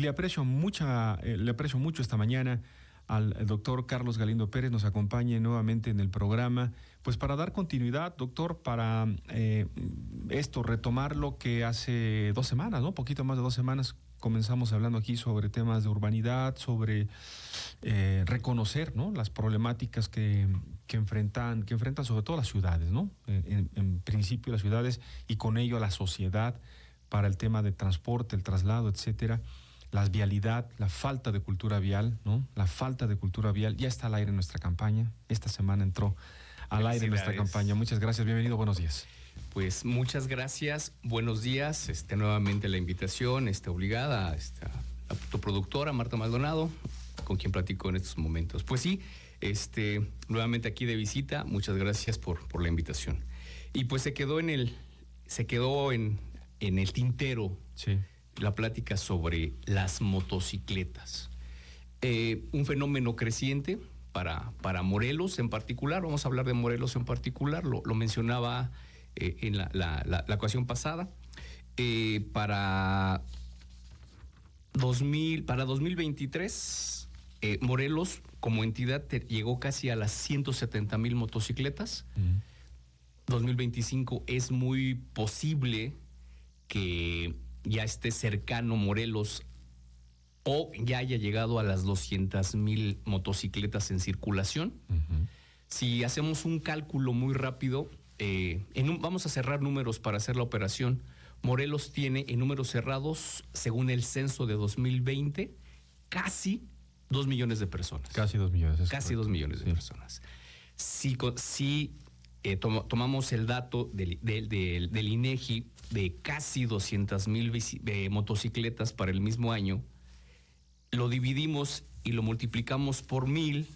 Le aprecio mucho esta mañana al doctor Carlos Galindo Pérez, nos acompañe nuevamente en el programa, pues para dar continuidad, doctor, para retomar lo que hace 2 semanas, ¿no? Poquito más de 2 semanas comenzamos hablando aquí sobre temas de urbanidad, sobre reconocer, ¿no?, las problemáticas que enfrentan sobre todo las ciudades, ¿no? En principio las ciudades y con ello a la sociedad para el tema de transporte, el traslado, etcétera. La vialidad, la falta de cultura vial, ¿no? La falta de cultura vial ya está al aire en nuestra campaña. Esta semana entró al aire en nuestra campaña. Muchas gracias, bienvenido, buenos días. Pues muchas gracias, buenos días. Nuevamente la invitación obligada a tu productora Marta Maldonado, con quien platico en estos momentos. Pues sí, nuevamente aquí de visita. Muchas gracias por la invitación. Y pues se quedó en el tintero. Sí. La plática sobre las motocicletas. Un fenómeno creciente para Morelos en particular. Vamos a hablar de Morelos en particular. Lo mencionaba en la ocasión pasada. Para 2023, Morelos como entidad llegó casi a las 170,000 motocicletas. 2025 es muy posible que ya esté cercano Morelos o ya haya llegado a las 200,000 motocicletas en circulación. Si hacemos un cálculo muy rápido, vamos a cerrar números para hacer la operación. Morelos tiene en números cerrados, según el censo de 2020, casi 2 millones de personas. Casi 2 millones. Casi 2 millones de personas. Si tomamos el dato del INEGI de casi 200,000 motocicletas para el mismo año, lo dividimos y lo multiplicamos por 1,000,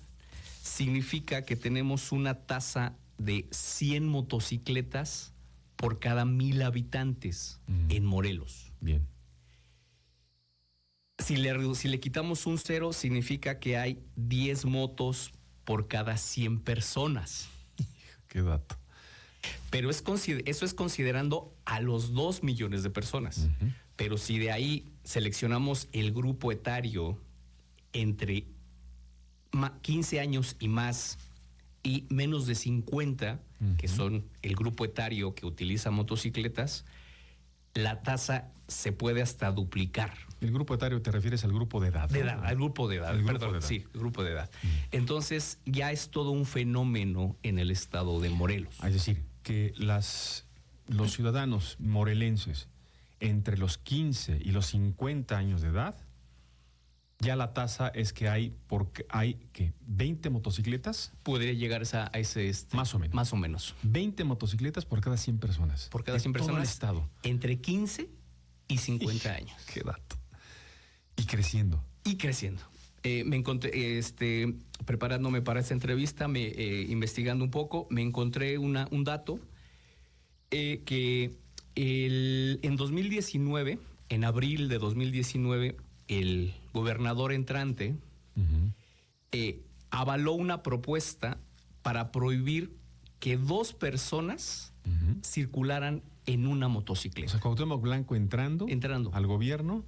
significa que tenemos una tasa de 100 motocicletas por cada 1,000 habitantes en Morelos. Bien. Si le quitamos un 0, significa que hay 10 motos por cada 100 personas. Qué dato. Pero eso es considerando a los 2 millones de personas. Pero si de ahí seleccionamos el grupo etario entre 15 años y más y menos de 50, que son el grupo etario que utiliza motocicletas, la tasa se puede hasta duplicar. ¿El grupo etario te refieres al grupo de edad? Al grupo de edad, sí, el grupo de edad. Entonces ya es todo un fenómeno en el estado de Morelos. Es decir, que los ciudadanos morelenses entre los 15 y los 50 años de edad, ya la tasa es que hay 20 motocicletas. Podría llegar a ese... Más o menos. Más o menos. 20 motocicletas por cada 100 personas. Por cada 100 personas. Todo el estado. Entre 15 y 50 años. Qué dato. Y creciendo. Me encontré, preparándome para esta entrevista, investigando un poco, me encontré un dato que en 2019, en abril de 2019, el gobernador entrante avaló una propuesta para prohibir que 2 personas circularan en una motocicleta. O sea, Cuauhtémoc Blanco entrando al gobierno,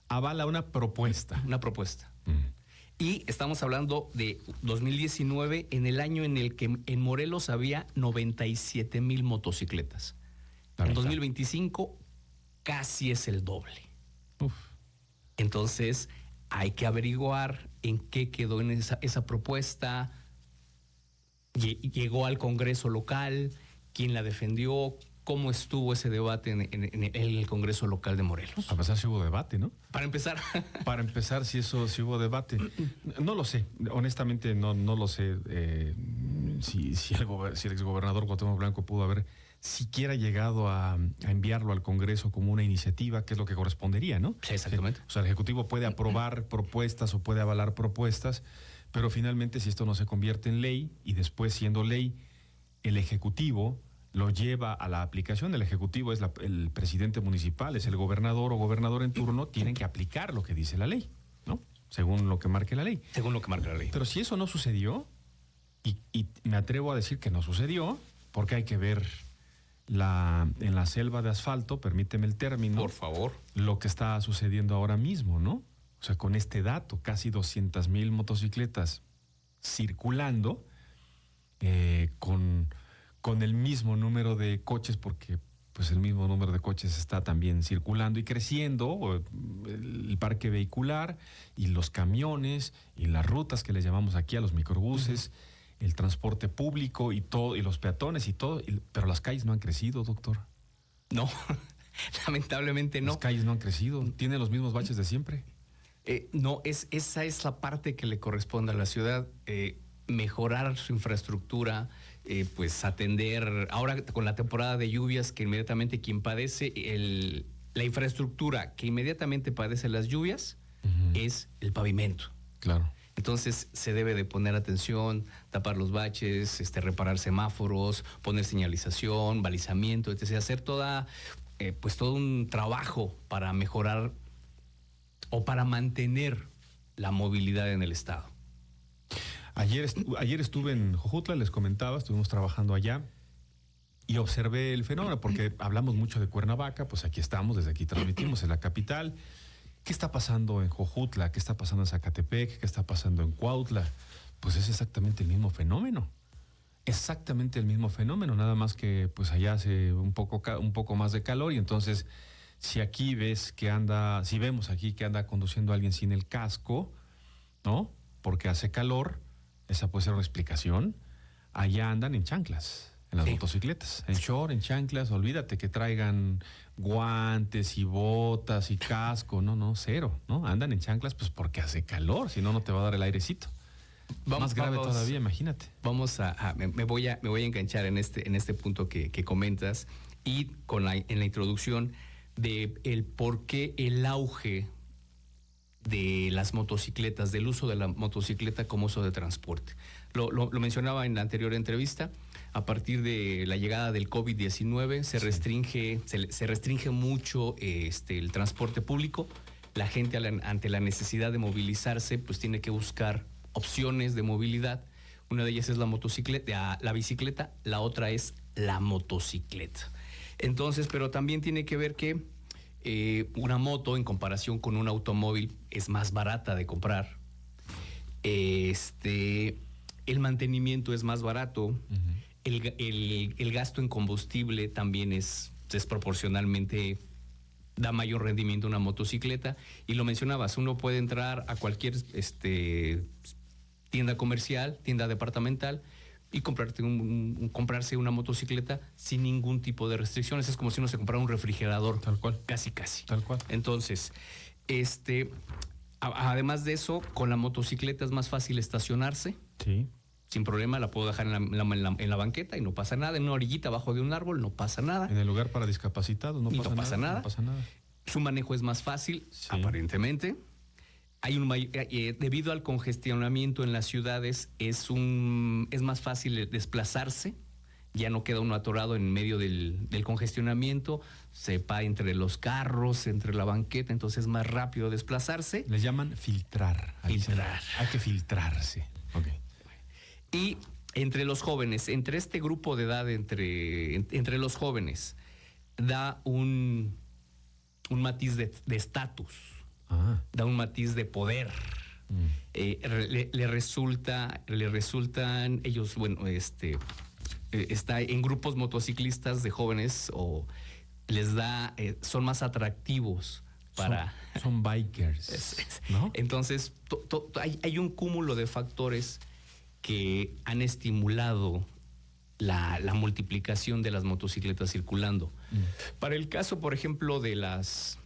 avala una propuesta. Y estamos hablando de 2019, en el año en el que en Morelos había 97,000 motocicletas. En 2025 casi es el doble. Uf. Entonces hay que averiguar en qué quedó en esa propuesta. Llegó al Congreso local, quién la defendió, cómo estuvo ese debate en el Congreso local de Morelos. A pesar si hubo debate, ¿no? Para empezar. Si hubo debate. No lo sé, honestamente no lo sé si el exgobernador Cuauhtémoc Blanco pudo haber siquiera llegado a enviarlo al Congreso como una iniciativa, que es lo que correspondería, ¿no? Sí, exactamente. O sea, el Ejecutivo puede aprobar propuestas o puede avalar propuestas, pero finalmente si esto no se convierte en ley y después siendo ley, el Ejecutivo lo lleva a la aplicación. El Ejecutivo es el presidente municipal, es el gobernador o gobernador en turno, tienen que aplicar lo que dice la ley, ¿no? Según lo que marque la ley. Pero si eso no sucedió, y me atrevo a decir que no sucedió, porque hay que ver en la selva de asfalto, permíteme el término. Por favor. Lo que está sucediendo ahora mismo, ¿no? O sea, con este dato, casi 200,000 motocicletas circulando, con el mismo número de coches, porque pues el mismo número de coches está también circulando y creciendo, el parque vehicular y los camiones y las rutas que le llamamos aquí a los microbuses, el transporte público y todo, y los peatones y todo, pero las calles no han crecido, doctor. No, lamentablemente no. Las calles no han crecido, tienen los mismos baches de siempre. No, esa es la parte que le corresponde a la ciudad, mejorar su infraestructura, pues atender, ahora con la temporada de lluvias, que inmediatamente quien padece la infraestructura que inmediatamente padece las lluvias es el pavimento. Claro. Entonces se debe de poner atención, tapar los baches, reparar semáforos, poner señalización, balizamiento, etc. Hacer todo un trabajo para mejorar o para mantener la movilidad en el estado. Ayer estuve en Jojutla, les comentaba, estuvimos trabajando allá y observé el fenómeno, porque hablamos mucho de Cuernavaca, pues aquí estamos, desde aquí transmitimos en la capital. ¿Qué está pasando en Jojutla? ¿Qué está pasando en Zacatepec? ¿Qué está pasando en Cuautla? Pues es exactamente el mismo fenómeno. Exactamente el mismo fenómeno, nada más que pues allá hace un poco más de calor, y entonces si vemos aquí que anda conduciendo a alguien sin el casco, ¿no? Porque hace calor, esa puede ser una explicación. Allá andan en chanclas, en las motocicletas, en short, en chanclas. Olvídate que traigan guantes y botas y casco, no, cero, ¿no? Andan en chanclas pues porque hace calor, si no, no te va a dar el airecito. Más grave todavía, imagínate. Me voy a enganchar en este punto que comentas, y en la introducción de el por qué el auge de las motocicletas, del uso de la motocicleta como uso de transporte. Lo mencionaba en la anterior entrevista. A partir de la llegada del COVID-19 se restringe mucho el transporte público. La gente ante la necesidad de movilizarse pues tiene que buscar opciones de movilidad. Una de ellas es la bicicleta, la otra es la motocicleta. Entonces, pero también tiene que ver que una moto en comparación con un automóvil es más barata de comprar. El mantenimiento es más barato. Uh-huh. El gasto en combustible también es desproporcionalmente, da mayor rendimiento a una motocicleta. Y lo mencionabas, uno puede entrar a cualquier tienda comercial, tienda departamental, y comprarse una motocicleta sin ningún tipo de restricciones. Es como si uno se comprara un refrigerador. Tal cual. Casi. Tal cual. Entonces, además de eso, con la motocicleta es más fácil estacionarse. Sí. Sin problema, la puedo dejar en la banqueta y no pasa nada. En una orillita abajo de un árbol no pasa nada. En el lugar para discapacitados no pasa nada. Su manejo es más fácil, sí, aparentemente. Debido al congestionamiento en las ciudades, es más fácil desplazarse. Ya no queda uno atorado en medio del congestionamiento, se va entre los carros, entre la banqueta, entonces es más rápido desplazarse. Les llaman filtrar. Hay que filtrarse. Okay. Y entre los jóvenes, entre este grupo de edad, entre los jóvenes, da un matiz de estatus. Da un matiz de poder. Le resultan ellos, está en grupos motociclistas de jóvenes, o les da, son más atractivos para... Son bikers, ¿no? Entonces, hay un cúmulo de factores que han estimulado la multiplicación de las motocicletas circulando. Para el caso, por ejemplo, de las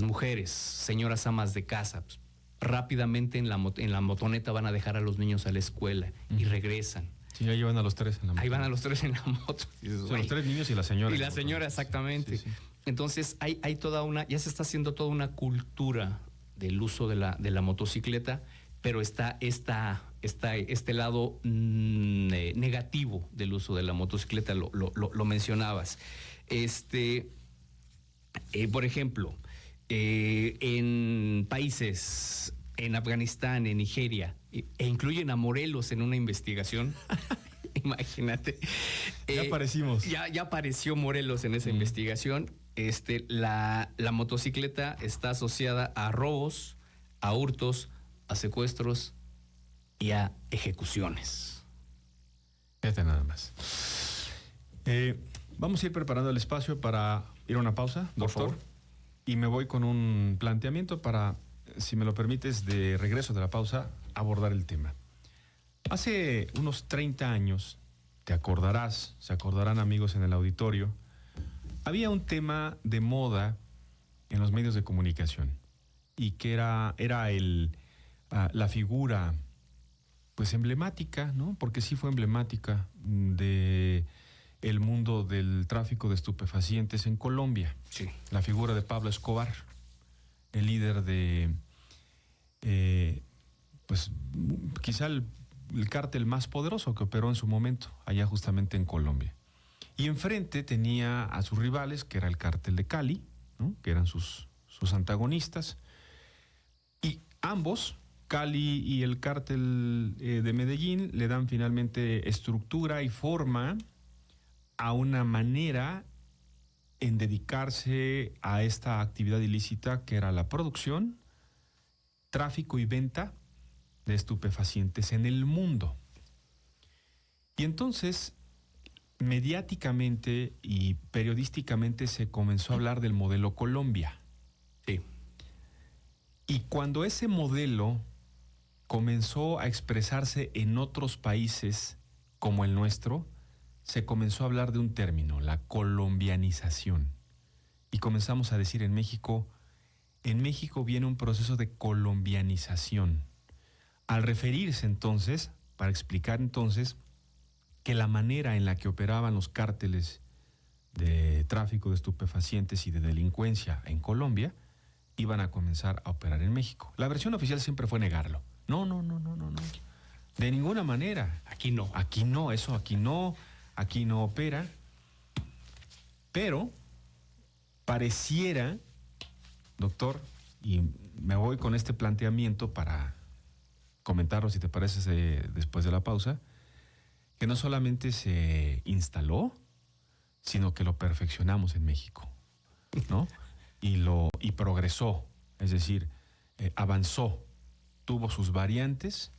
mujeres, señoras amas de casa, pues, rápidamente en la motoneta van a dejar a los niños a la escuela y regresan. Sí, ahí van a los tres en la moto. Ahí van a los tres en la moto. Son los tres niños y la señora. Y la señora, exactamente. Sí. Entonces, hay ya se está haciendo toda una cultura del uso de la motocicleta, pero está este lado negativo del uso de la motocicleta, lo mencionabas. Por ejemplo, en países, en Afganistán, en Nigeria, e incluyen a Morelos en una investigación. Imagínate. Ya aparecimos. Ya apareció Morelos en esa investigación. la motocicleta está asociada a robos, a hurtos, a secuestros y a ejecuciones. Fíjate nada más. Vamos a ir preparando el espacio para ir a una pausa, doctor. Por favor. Y me voy con un planteamiento para, si me lo permites, de regreso de la pausa, abordar el tema. Hace unos 30 años, te acordarás, se acordarán amigos en el auditorio, había un tema de moda en los medios de comunicación y que era la figura pues emblemática, ¿no? Porque sí fue emblemática de el mundo del tráfico de estupefacientes en Colombia. Sí. La figura de Pablo Escobar, el líder de pues quizá el cártel más poderoso que operó en su momento, allá justamente en Colombia. Y enfrente tenía a sus rivales, que era el cártel de Cali, ¿no? Que eran sus antagonistas. Y ambos, Cali y el cártel de Medellín, le dan finalmente estructura y forma a una manera en dedicarse a esta actividad ilícita que era la producción, tráfico y venta de estupefacientes en el mundo. Y entonces, mediáticamente y periodísticamente se comenzó a hablar del modelo Colombia. Sí. Y cuando ese modelo comenzó a expresarse en otros países como el nuestro, se comenzó a hablar de un término, la colombianización. Y comenzamos a decir en México viene un proceso de colombianización. Al referirse entonces, para explicar entonces, que la manera en la que operaban los cárteles de tráfico de estupefacientes y de delincuencia en Colombia iban a comenzar a operar en México. La versión oficial siempre fue negarlo. No. De ninguna manera. Aquí no. Aquí no, aquí no opera. Pero pareciera, doctor, y me voy con este planteamiento para comentarlo, si te parece, después de la pausa, que no solamente se instaló, sino que lo perfeccionamos en México, ¿no? Y progresó, es decir, avanzó, tuvo sus variantes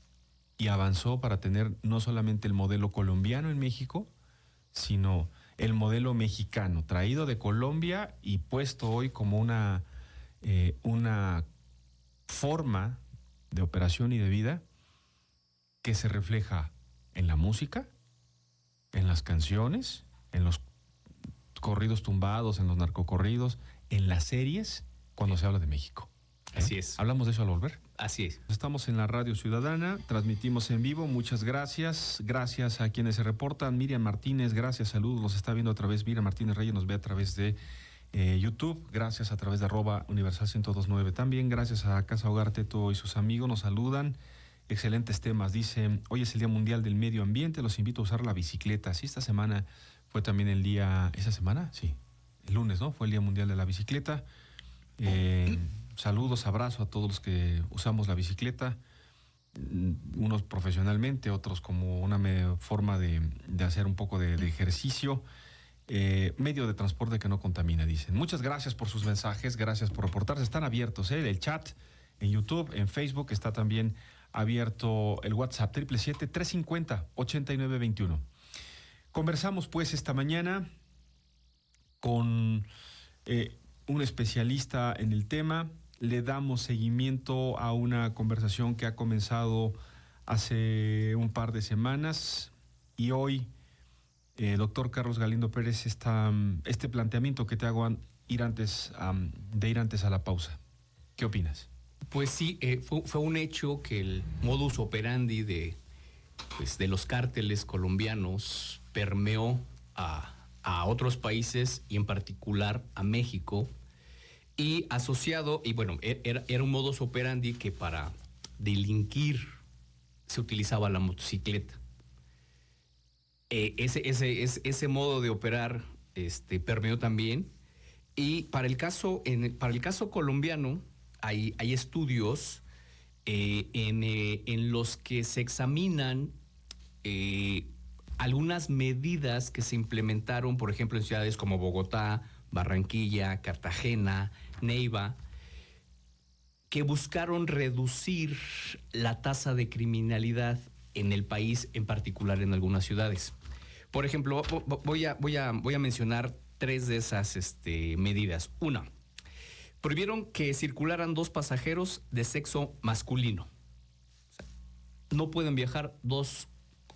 y avanzó para tener no solamente el modelo colombiano en México, sino el modelo mexicano, traído de Colombia y puesto hoy como una forma de operación y de vida que se refleja en la música, en las canciones, en los corridos tumbados, en los narcocorridos, en las series, cuando se habla de México. Así es. ¿Hablamos de eso al volver? Así es. Estamos en la Radio Ciudadana, transmitimos en vivo, muchas gracias. Gracias a quienes se reportan. Miriam Martínez, gracias, saludos, nos está viendo a través, Miriam Martínez Reyes nos ve a través de YouTube, gracias a través de @universal1029 también, gracias a Casa Hogar Teto y sus amigos, nos saludan. Excelentes temas, dice, hoy es el Día Mundial del Medio Ambiente, los invito a usar la bicicleta. Sí, esta semana fue también el día, ¿esa semana? Sí, el lunes, ¿no? Fue el Día Mundial de la Bicicleta. Saludos, abrazo a todos los que usamos la bicicleta, unos profesionalmente, otros como una forma de hacer un poco de ejercicio. Medio de transporte que no contamina, dicen. Muchas gracias por sus mensajes, gracias por reportarse. Están abiertos, el chat en YouTube, en Facebook, está también abierto el WhatsApp 777-350-8921. Conversamos pues esta mañana con un especialista en el tema. Le damos seguimiento a una conversación que ha comenzado hace un par de semanas y hoy, doctor Carlos Galindo Pérez, este planteamiento que te hago de ir antes a la pausa. ¿Qué opinas? Pues sí, fue un hecho que el modus operandi de los cárteles colombianos permeó a otros países y en particular a México, y asociado, y bueno, era un modus operandi que para delinquir se utilizaba la motocicleta. Ese modo de operar permeó también, y para el caso colombiano hay estudios en los que se examinan algunas medidas que se implementaron, por ejemplo, en ciudades como Bogotá, Barranquilla, Cartagena, Neiva, que buscaron reducir la tasa de criminalidad en el país, en particular en algunas ciudades. Por ejemplo, voy a mencionar 3 de esas medidas. Una, prohibieron que circularan 2 pasajeros de sexo masculino. O sea, no pueden viajar 2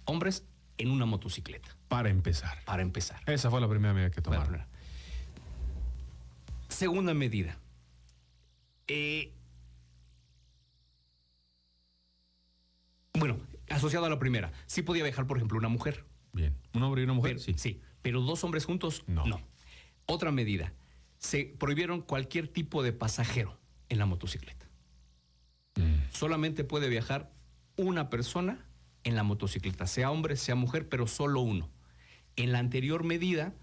hombres en una motocicleta. Para empezar. Esa fue la primera medida que tomaron. Segunda medida. Bueno, asociado a la primera, sí podía viajar, por ejemplo, una mujer. Bien. ¿Un hombre y una mujer? Pero, sí, pero 2 hombres juntos, no. Otra medida. Se prohibieron cualquier tipo de pasajero en la motocicleta. Solamente puede viajar una persona en la motocicleta, sea hombre, sea mujer, pero solo uno. En la anterior medida,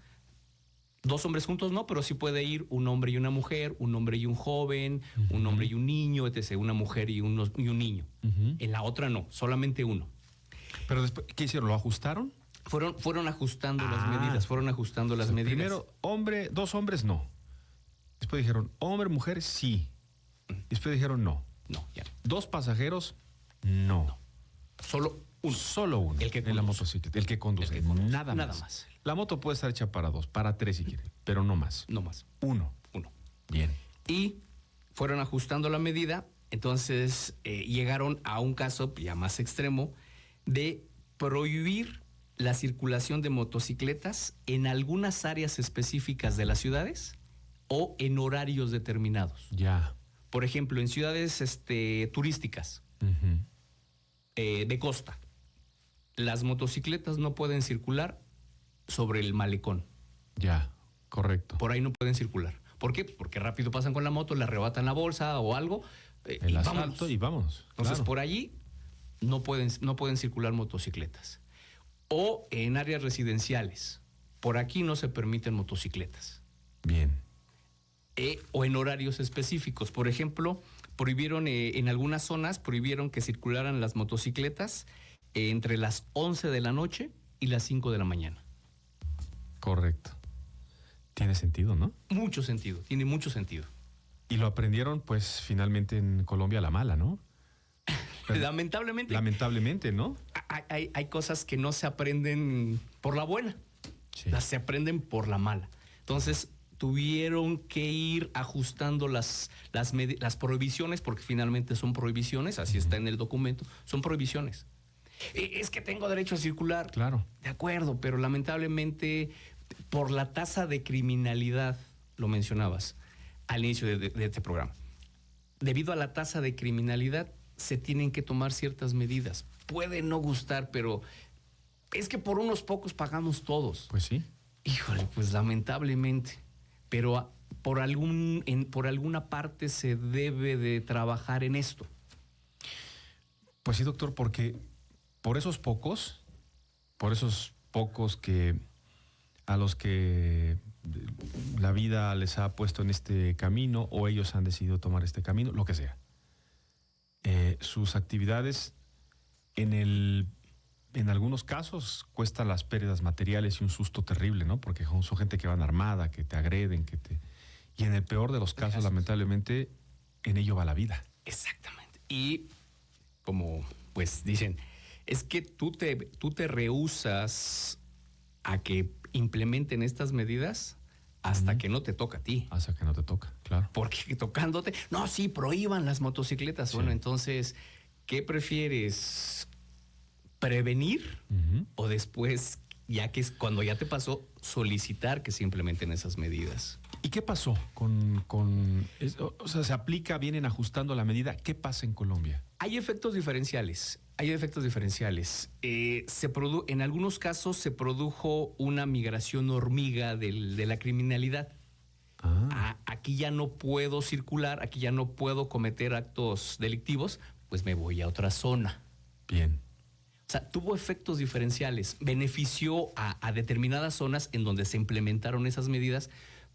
2 hombres juntos no, pero sí puede ir un hombre y una mujer, un hombre y un joven, un hombre y un niño, etc., una mujer y un niño. En la otra no, solamente uno. Pero después, ¿qué hicieron? ¿Lo ajustaron? Fueron ajustando las medidas, medidas. Primero, 2 hombres no. Después dijeron, hombre, mujer, sí. Después dijeron, no. No, ya. 2 pasajeros, no. Solo uno. El que conduce. En la motocicleta. El que conduce. Nada más. La moto puede estar hecha para 2, para 3 si quieren, pero no más. No más. Uno. Bien. Y fueron ajustando la medida, entonces llegaron a un caso ya más extremo de prohibir la circulación de motocicletas en algunas áreas específicas de las ciudades o en horarios determinados. Ya. Por ejemplo, en ciudades turísticas de costa, las motocicletas no pueden circular sobre el malecón. Ya, correcto. Por ahí no pueden circular. ¿Por qué? Porque rápido pasan con la moto, le arrebatan la bolsa o algo. El asalto y vámonos. Entonces, claro. por allí no pueden circular motocicletas. O en áreas residenciales. Por aquí no se permiten motocicletas. Bien. O en horarios específicos. Por ejemplo, prohibieron en algunas zonas, prohibieron que circularan las motocicletas entre las 11 de la noche y las 5 de la mañana. Correcto. Tiene sentido, ¿no? Tiene mucho sentido. Y lo aprendieron, pues, finalmente en Colombia a la mala, ¿no? Lamentablemente. Lamentablemente, ¿no? Hay cosas que no se aprenden por la buena. Sí. Las se aprenden por la mala. Entonces, tuvieron que ir ajustando las prohibiciones, porque finalmente son prohibiciones, así está en el documento, son prohibiciones. Es que tengo derecho a circular. Claro. De acuerdo, pero lamentablemente por la tasa de criminalidad, lo mencionabas al inicio de este programa, debido a la tasa de criminalidad se tienen que tomar ciertas medidas. Puede no gustar, pero es que por unos pocos pagamos todos. Pues sí. Híjole, pues lamentablemente. Pero por alguna parte se debe de trabajar en esto. Pues sí, doctor, porque por esos pocos que a los que la vida les ha puesto en este camino o ellos han decidido tomar este camino, lo que sea, sus actividades en algunos casos cuestan las pérdidas materiales y un susto terrible, ¿no? Porque son gente que van armada, que te agreden, y en el peor de los casos, lamentablemente, en ello va la vida. Exactamente. Y como pues dicen, es que tú te rehusas a que implementen estas medidas hasta que no te toca a ti. Hasta que no te toca, claro. Porque tocándote, no, sí, prohíban las motocicletas. Sí. Bueno, entonces, ¿qué prefieres? ¿Prevenir? O después, ya que es cuando ya te pasó, solicitar que se implementen esas medidas? ¿Y qué pasó o sea, se aplica, vienen ajustando la medida? ¿Qué pasa en Colombia? Hay efectos diferenciales. En algunos casos se produjo una migración hormiga de la criminalidad. Aquí ya no puedo circular, aquí ya no puedo cometer actos delictivos, pues me voy a otra zona. Bien. O sea, tuvo efectos diferenciales. Benefició a determinadas zonas en donde se implementaron esas medidas,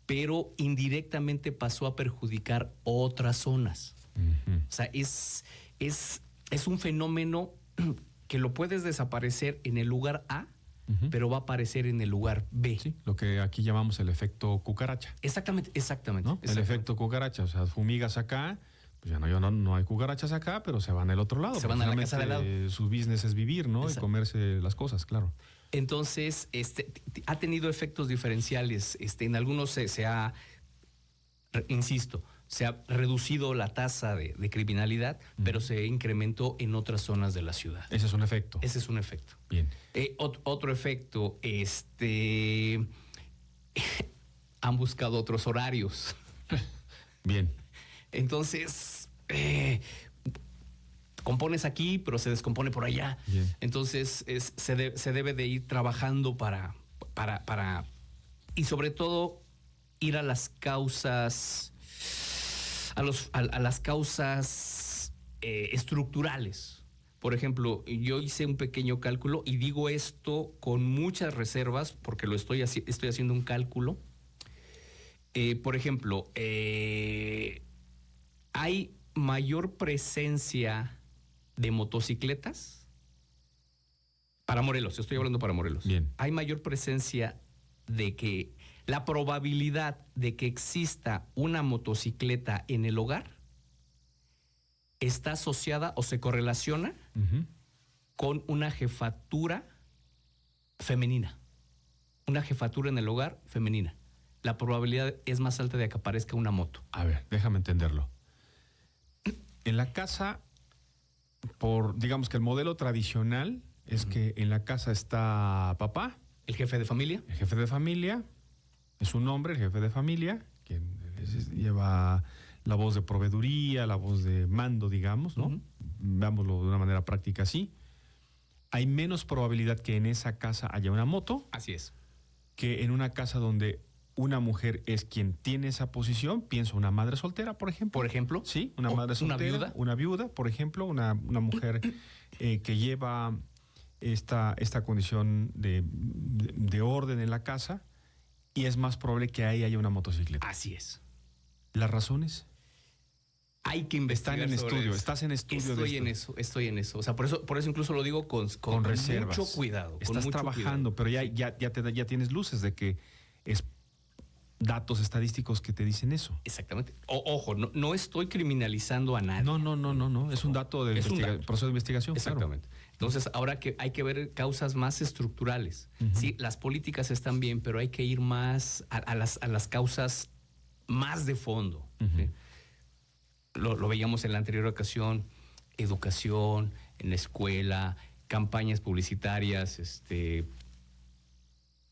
pero indirectamente pasó a perjudicar otras zonas. O sea, es un fenómeno que lo puedes desaparecer en el lugar A, pero va a aparecer en el lugar B. Sí, lo que aquí llamamos el efecto cucaracha. Exactamente. ¿No? El efecto cucaracha, o sea, fumigas acá, pues ya no hay cucarachas acá, pero se van al otro lado. Se van a la casa de al lado. Su business es vivir, ¿no? Exacto. Y comerse las cosas, claro. Entonces, ha tenido efectos diferenciales. En algunos se ha, insisto, se ha reducido la tasa de criminalidad, pero se incrementó en otras zonas de la ciudad. Ese es un efecto. Ese es un efecto. Bien. Otro efecto, han buscado otros horarios. Bien. Entonces, compones aquí, pero se descompone por allá. Bien. Entonces, se debe de ir trabajando para y sobre todo, ir a las causas, a las causas estructurales. Por ejemplo, yo hice un pequeño cálculo y digo esto con muchas reservas porque estoy haciendo un cálculo. Por ejemplo, hay mayor presencia de motocicletas para Morelos. Estoy hablando para Morelos. Bien. Hay mayor presencia de que la probabilidad de que exista una motocicleta en el hogar está asociada o se correlaciona con una jefatura femenina. Una jefatura en el hogar femenina. La probabilidad es más alta de que aparezca una moto. A ver, déjame entenderlo. En la casa, digamos que el modelo tradicional es que en la casa está papá. El jefe de familia. El jefe de familia. Es un hombre, el jefe de familia, quien lleva la voz de proveeduría, la voz de mando, digamos, ¿no? Veámoslo de una manera práctica así. Hay menos probabilidad que en esa casa haya una moto. Así es. Que en una casa donde una mujer es quien tiene esa posición. Pienso una madre soltera, por ejemplo. Por ejemplo. Sí, una madre soltera. Una viuda, por ejemplo. Una mujer que lleva esta condición de orden en la casa. Y es más probable que ahí haya una motocicleta. Así es. ¿Las razones? Hay que investigar. Están en sobre estudio. eso. Estás en estudio. Estoy en eso. O sea, por eso incluso lo digo con reservas. mucho cuidado. Estás mucho trabajando, cuidado. pero ya tienes luces de que es datos estadísticos que te dicen eso. Exactamente. Ojo, no estoy criminalizando a nadie. No. Es un dato de proceso de investigación. Exactamente. Claro. Entonces, ahora que hay que ver causas más estructurales. Sí, las políticas están bien, pero hay que ir más a las causas más de fondo. ¿Sí? Lo veíamos en la anterior ocasión, educación, en la escuela, campañas publicitarias,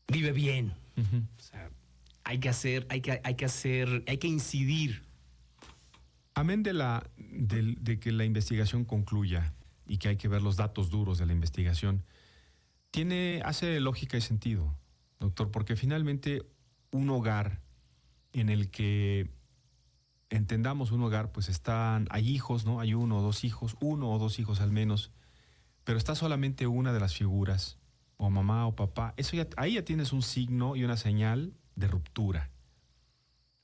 vive bien. O sea, hay que incidir. Amén de que la investigación concluya y que hay que ver los datos duros de la investigación, hace lógica y sentido, doctor, porque finalmente un hogar en el que entendamos un hogar, pues hay hijos, ¿no? Hay uno o dos hijos al menos, pero está solamente una de las figuras, o mamá o papá. Ahí ya tienes un signo y una señal de ruptura.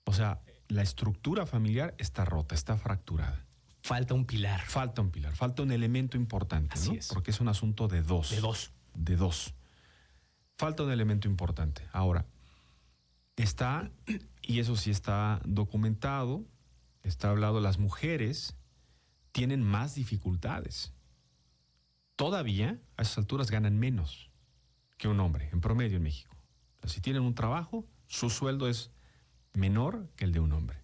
O sea, la estructura familiar está rota, está fracturada. Falta un pilar. Falta un elemento importante, Así ¿no? es. Porque es un asunto de dos. De dos. Falta un elemento importante. Ahora, está, y eso sí está documentado, está hablado, las mujeres tienen más dificultades. Todavía, a esas alturas, ganan menos que un hombre, en promedio en México. O sea, si tienen un trabajo, su sueldo es menor que el de un hombre.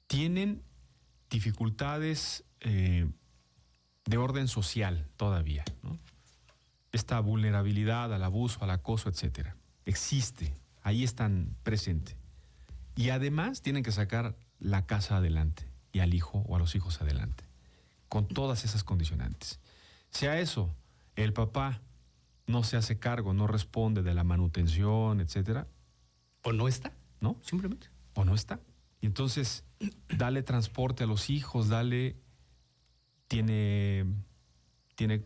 Tienen dificultades de orden social todavía, ¿no? Esta vulnerabilidad al abuso, al acoso, etcétera, existe, ahí están presentes. Y además tienen que sacar la casa adelante y al hijo o a los hijos adelante, con todas esas condicionantes. Si a eso el papá no se hace cargo, no responde de la manutención, etcétera. ¿O no está? ¿No? Simplemente. ¿O no está? Y entonces, dale transporte a los hijos, tiene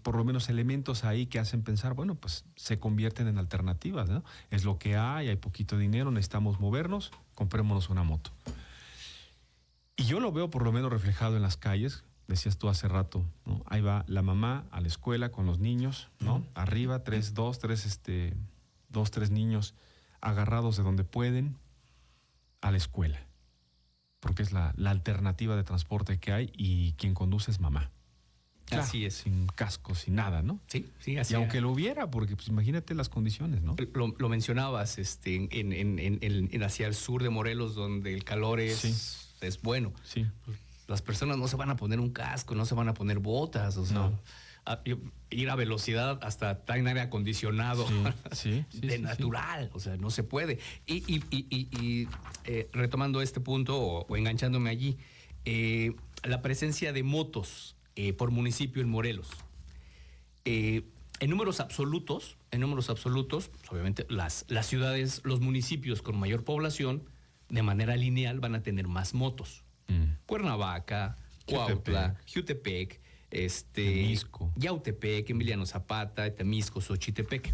por lo menos elementos ahí que hacen pensar, bueno, pues se convierten en alternativas, ¿no? Es lo que hay poquito dinero, necesitamos movernos, comprémonos una moto. Y yo lo veo por lo menos reflejado en las calles, decías tú hace rato, ¿no? Ahí va la mamá a la escuela con los niños, ¿no? Arriba, dos, tres niños agarrados de donde pueden a la escuela. Porque es la alternativa de transporte que hay y quien conduce es mamá. Claro, así es. Sin casco, sin nada, ¿no? Sí, sí, así y aunque lo hubiera, porque pues imagínate las condiciones, ¿no? Lo mencionabas en hacia el sur de Morelos, donde el calor es bueno. Sí. Las personas no se van a poner un casco, no se van a poner botas, o sea, No. Ir a velocidad hasta en aire acondicionado Sí, natural, o sea, no se puede. Y retomando este punto o enganchándome allí, la presencia de motos por municipio en Morelos. En números absolutos, pues, obviamente las ciudades, los municipios con mayor población, de manera lineal van a tener más motos. Cuernavaca, Cuautla, Jutepec, Temisco, Yautepec, Emiliano Zapata, Temisco, Xochitepec.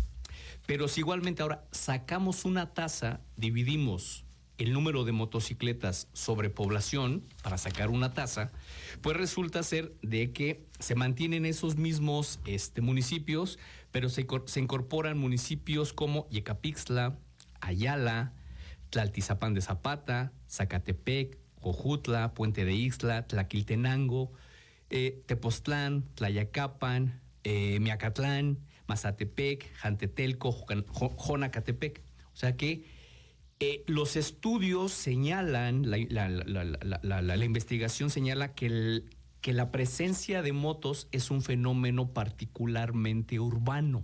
Pero si igualmente ahora sacamos una tasa, dividimos el número de motocicletas sobre población para sacar una tasa, pues resulta ser de que se mantienen esos mismos municipios, pero se incorporan municipios como Yecapixtla, Ayala, Tlaltizapán de Zapata, Zacatepec, Jojutla, Puente de Ixtla, Tlaquiltenango, Tepoztlán, Tlayacapan, Miacatlán, Mazatepec, Jantetelco, Jonacatepec. O sea que los estudios señalan, la investigación señala que la presencia de motos es un fenómeno particularmente urbano.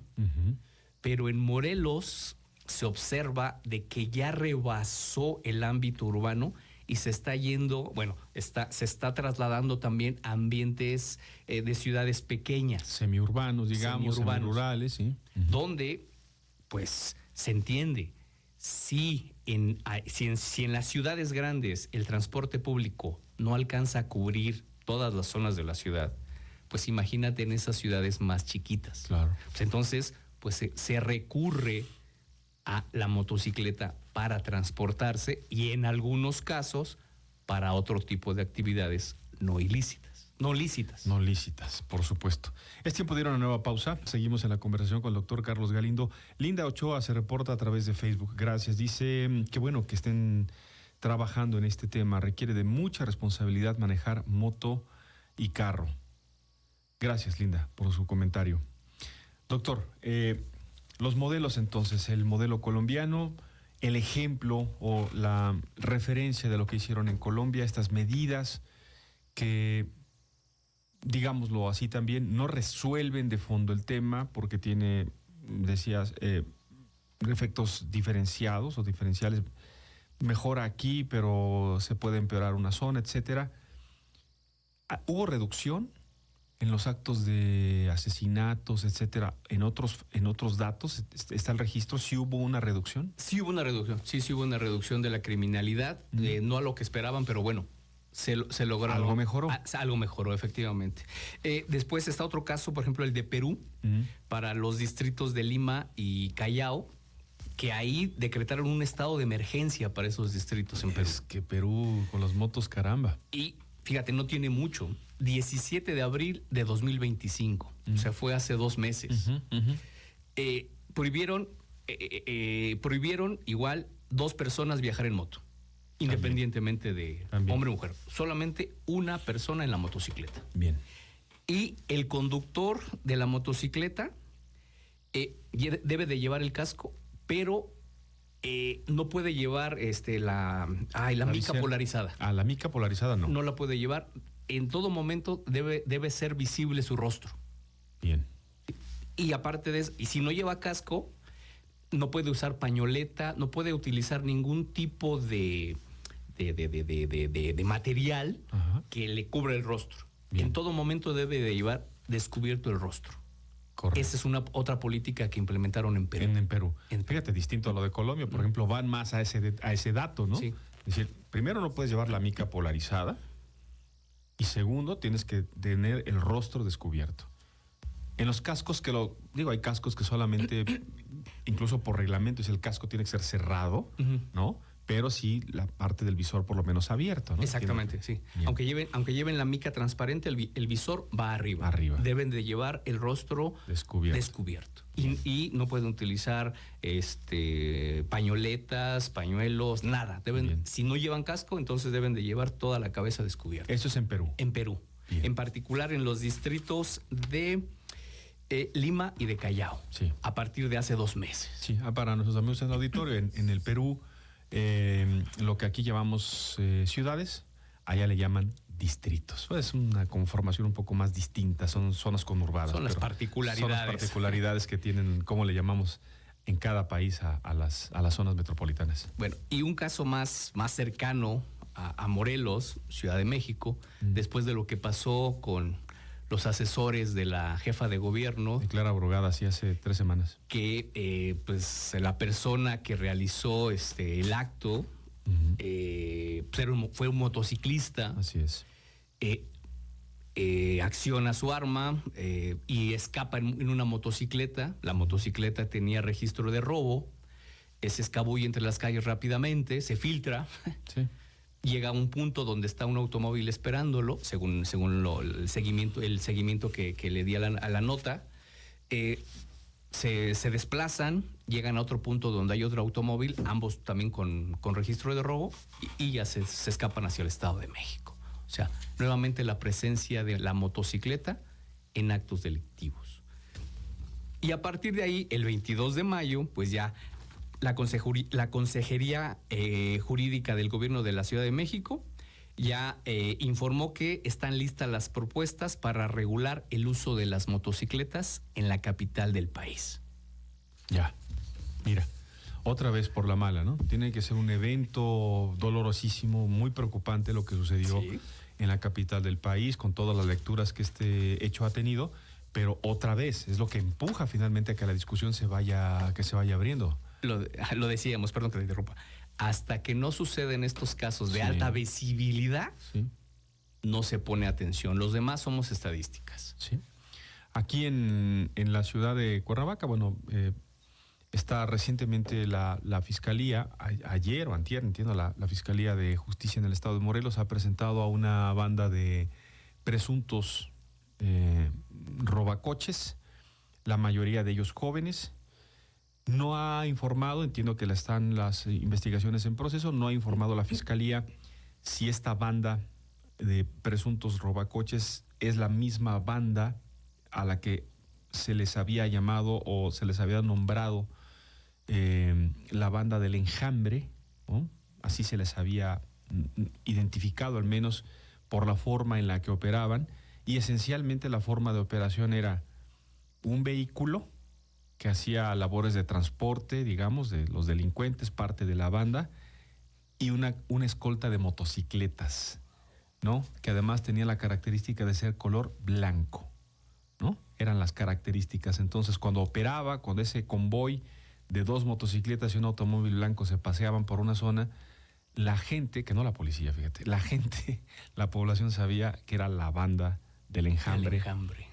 Pero en Morelos se observa de que ya rebasó el ámbito urbano y se está yendo, se está trasladando también a ambientes de ciudades pequeñas. Semiurbanos, digamos, semirurales, sí. Donde, pues, se entiende, si en las ciudades grandes el transporte público no alcanza a cubrir todas las zonas de la ciudad, pues imagínate en esas ciudades más chiquitas. Claro. Pues entonces, pues se recurre a la motocicleta para transportarse y en algunos casos para otro tipo de actividades no ilícitas. No lícitas. No lícitas, por supuesto. Es tiempo de ir a una nueva pausa. Seguimos en la conversación con el doctor Carlos Galindo. Linda Ochoa se reporta a través de Facebook. Gracias. Dice que bueno que estén trabajando en este tema. Requiere de mucha responsabilidad manejar moto y carro. Gracias, Linda, por su comentario. Doctor, los modelos entonces, el modelo colombiano, el ejemplo o la referencia de lo que hicieron en Colombia, estas medidas que, digámoslo así también, no resuelven de fondo el tema porque tiene, decías, efectos diferenciados o diferenciales. Mejora aquí, pero se puede empeorar una zona, etcétera. ¿Hubo reducción en los actos de asesinatos, etcétera? ¿En otros datos está el registro? ¿Sí hubo una reducción? Sí hubo una reducción, sí hubo una reducción de la criminalidad, no a lo que esperaban, pero bueno, se logró. ¿Algo mejoró? Algo mejoró, efectivamente. Después está otro caso, por ejemplo, el de Perú, para los distritos de Lima y Callao, que ahí decretaron un estado de emergencia para esos distritos en Perú. Es que Perú con las motos, caramba. Y fíjate, no tiene mucho. 17 de abril de 2025. O sea, fue hace 2 meses. Prohibieron igual 2 personas viajar en moto, independientemente de hombre o mujer. Solamente una persona en la motocicleta. Bien. Y el conductor de la motocicleta debe de llevar el casco, pero no puede llevar la mica polarizada. La mica polarizada no. No la puede llevar. En todo momento debe ser visible su rostro. Bien. Y aparte de eso, y si no lleva casco, no puede usar pañoleta, no puede utilizar ningún tipo de material que le cubra el rostro. Bien. En todo momento debe de llevar descubierto el rostro. Correcto. Esa es otra política que implementaron en Perú. En Perú. Fíjate, distinto a lo de Colombia, por ejemplo, van más a ese dato, ¿no? Sí. Es decir, primero no puedes llevar la mica polarizada y segundo tienes que tener el rostro descubierto. En los cascos hay cascos que solamente, incluso por reglamento, el casco tiene que ser cerrado, ¿no? pero sí la parte del visor por lo menos abierto, ¿no? Exactamente, sí. Aunque lleven la mica transparente, el visor va arriba. Deben de llevar el rostro descubierto. Y no pueden utilizar pañoletas, pañuelos, nada. Si no llevan casco, entonces deben de llevar toda la cabeza descubierta. Eso es en Perú. En Perú. Bien. En particular en los distritos de Lima y de Callao. Sí. A partir de hace 2 meses. Sí, para nuestros amigos en el auditorio, en el Perú, lo que aquí llamamos ciudades, allá le llaman distritos. Es una conformación un poco más distinta, son zonas conurbadas. Son las particularidades. Son las particularidades que tienen, como le llamamos en cada país a las zonas metropolitanas. Bueno, y un caso más cercano a Morelos, Ciudad de México, después de lo que pasó con los asesores de la jefa de gobierno. De Clara Brugada, sí, hace 3 semanas. Que pues la persona que realizó el acto fue un motociclista. Así es. Acciona su arma y escapa en una motocicleta. La motocicleta tenía registro de robo. Se escabulle entre las calles rápidamente, se filtra. Sí. Llega a un punto donde está un automóvil esperándolo, según el seguimiento que le di a la nota. Se desplazan, llegan a otro punto donde hay otro automóvil, ambos también con registro de robo, y ya se escapan hacia el Estado de México. O sea, nuevamente la presencia de la motocicleta en actos delictivos. Y a partir de ahí, el 22 de mayo, pues ya la Consejería Jurídica del Gobierno de la Ciudad de México ya informó que están listas las propuestas para regular el uso de las motocicletas en la capital del país. Ya, mira, otra vez por la mala, ¿no? Tiene que ser un evento dolorosísimo, muy preocupante lo que sucedió en la capital del país, con todas las lecturas que este hecho ha tenido, pero otra vez es lo que empuja finalmente a que la discusión se vaya abriendo. Lo decíamos, perdón que te interrumpa, hasta que no suceden estos casos de alta visibilidad, no se pone atención. Los demás somos estadísticas. Sí. Aquí en la ciudad de Cuernavaca, bueno, está recientemente la Fiscalía, ayer o antier, entiendo, la Fiscalía de Justicia en el Estado de Morelos ha presentado a una banda de presuntos robacoches, la mayoría de ellos jóvenes. No ha informado, entiendo que están las investigaciones en proceso, no ha informado la Fiscalía si esta banda de presuntos robacoches es la misma banda a la que se les había llamado o se les había nombrado la banda del Enjambre, ¿no? Así se les había identificado, al menos por la forma en la que operaban, y esencialmente la forma de operación era un vehículo que hacía labores de transporte, digamos, de los delincuentes, parte de la banda, y una escolta de motocicletas, ¿no? Que además tenía la característica de ser color blanco, ¿no? Eran las características. Entonces, cuando operaba, cuando ese convoy de 2 motocicletas y un automóvil blanco se paseaban por una zona, la gente, que no la policía, fíjate, la población sabía que era la banda del Enjambre,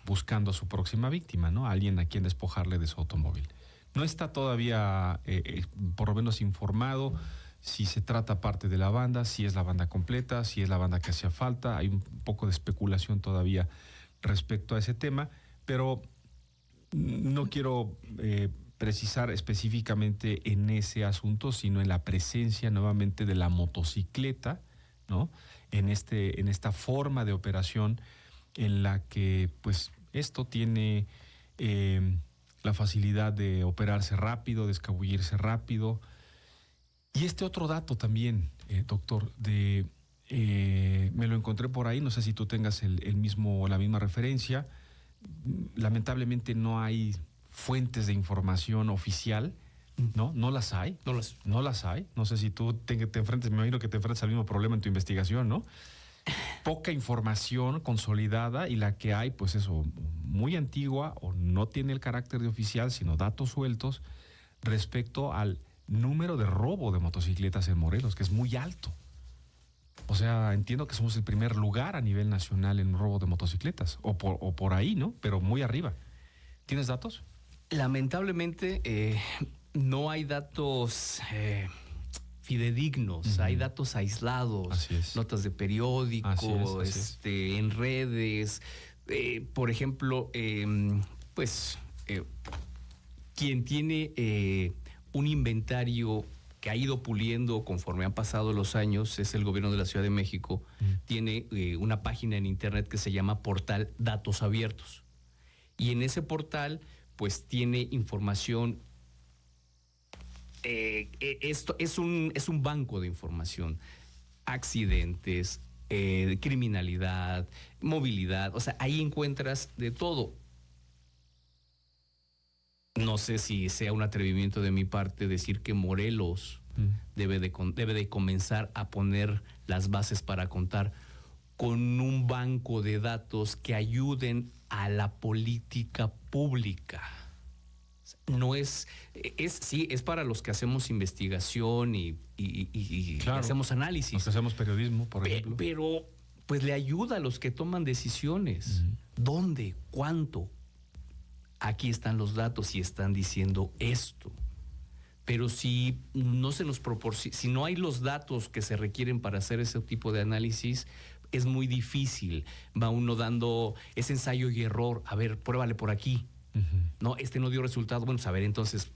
buscando a su próxima víctima, ¿no? Alguien a quien despojarle de su automóvil. No está todavía, por lo menos, informado si se trata parte de la banda, si es la banda completa, si es la banda que hacía falta. Hay un poco de especulación todavía respecto a ese tema, pero no quiero precisar específicamente en ese asunto, sino en la presencia nuevamente de la motocicleta, ¿no? En esta forma de operación en la que pues esto tiene la facilidad de operarse rápido, de escabullirse rápido. Y este otro dato también, doctor, me lo encontré por ahí, no sé si tú tengas la misma referencia. Lamentablemente no hay fuentes de información oficial, ¿no? No las hay. No las hay. No sé si tú te enfrentes, me imagino que te enfrentas al mismo problema en tu investigación, ¿no? Poca información consolidada, y la que hay, pues eso, muy antigua o no tiene el carácter de oficial, sino datos sueltos respecto al número de robo de motocicletas en Morelos, que es muy alto. O sea, entiendo que somos el primer lugar a nivel nacional en robo de motocicletas, o por ahí, ¿no? Pero muy arriba. ¿Tienes datos? Lamentablemente no hay datos fidedignos, hay datos aislados, notas de periódico, en redes. Por ejemplo, quien tiene un inventario que ha ido puliendo conforme han pasado los años es el gobierno de la Ciudad de México. Tiene una página en internet que se llama Portal Datos Abiertos. Y en ese portal, pues tiene información. Esto es un banco de información. Accidentes, criminalidad, movilidad. O sea, ahí encuentras de todo. No sé si sea un atrevimiento de mi parte decir que Morelos debe de comenzar a poner las bases para contar con un banco de datos que ayuden a la política pública. No es para los que hacemos investigación y claro, hacemos análisis. Los que hacemos periodismo, por ejemplo. Pero pues le ayuda a los que toman decisiones. ¿Dónde? ¿Cuánto? Aquí están los datos y están diciendo esto. Pero si no se nos proporciona, si no hay los datos que se requieren para hacer ese tipo de análisis, es muy difícil. Va uno dando ese ensayo y error. A ver, pruébale por aquí. No, no dio resultado. Bueno, a ver, entonces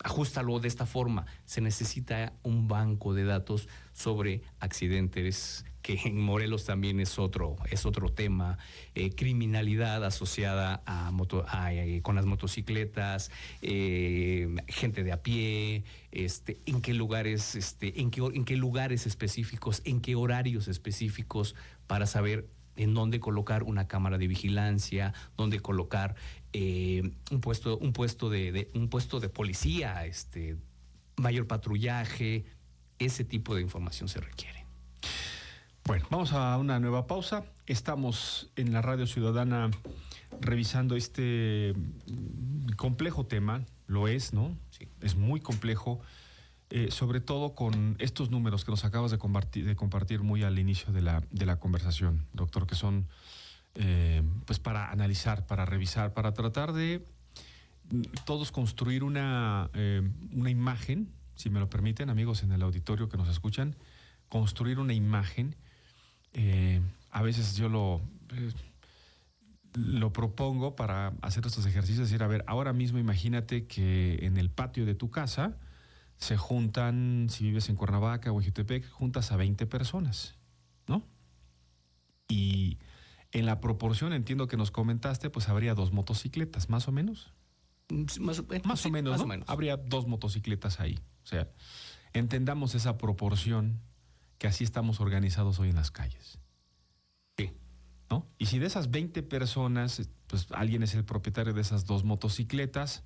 ajústalo de esta forma. Se necesita un banco de datos sobre accidentes, que en Morelos también es otro tema. Criminalidad asociada con las motocicletas, gente de a pie, en qué lugares, en qué lugares específicos, en qué horarios específicos, para saber en dónde colocar una cámara de vigilancia, dónde colocar un puesto de policía, mayor patrullaje. Ese tipo de información se requiere. Bueno, vamos a una nueva pausa. Estamos en la Radio Ciudadana revisando este complejo tema. Lo es, ¿no? Sí. Es muy complejo, sobre todo con estos números que nos acabas de compartir muy al inicio de la conversación, doctor, que son pues para analizar, para revisar, para tratar de todos construir una imagen, si me lo permiten, amigos en el auditorio que nos escuchan, construir una imagen. A veces yo lo propongo para hacer estos ejercicios, decir, a ver, ahora mismo imagínate que en el patio de tu casa se juntan, si vives en Cuernavaca o en Jutepec, juntas a 20 personas, ¿no? Y en la proporción, entiendo que nos comentaste, pues habría 2 motocicletas, más o menos. Más o menos, ¿no? Habría 2 motocicletas ahí. O sea, entendamos esa proporción, que así estamos organizados hoy en las calles. Sí. ¿No? Y si de esas 20 personas, pues alguien es el propietario de esas 2 motocicletas,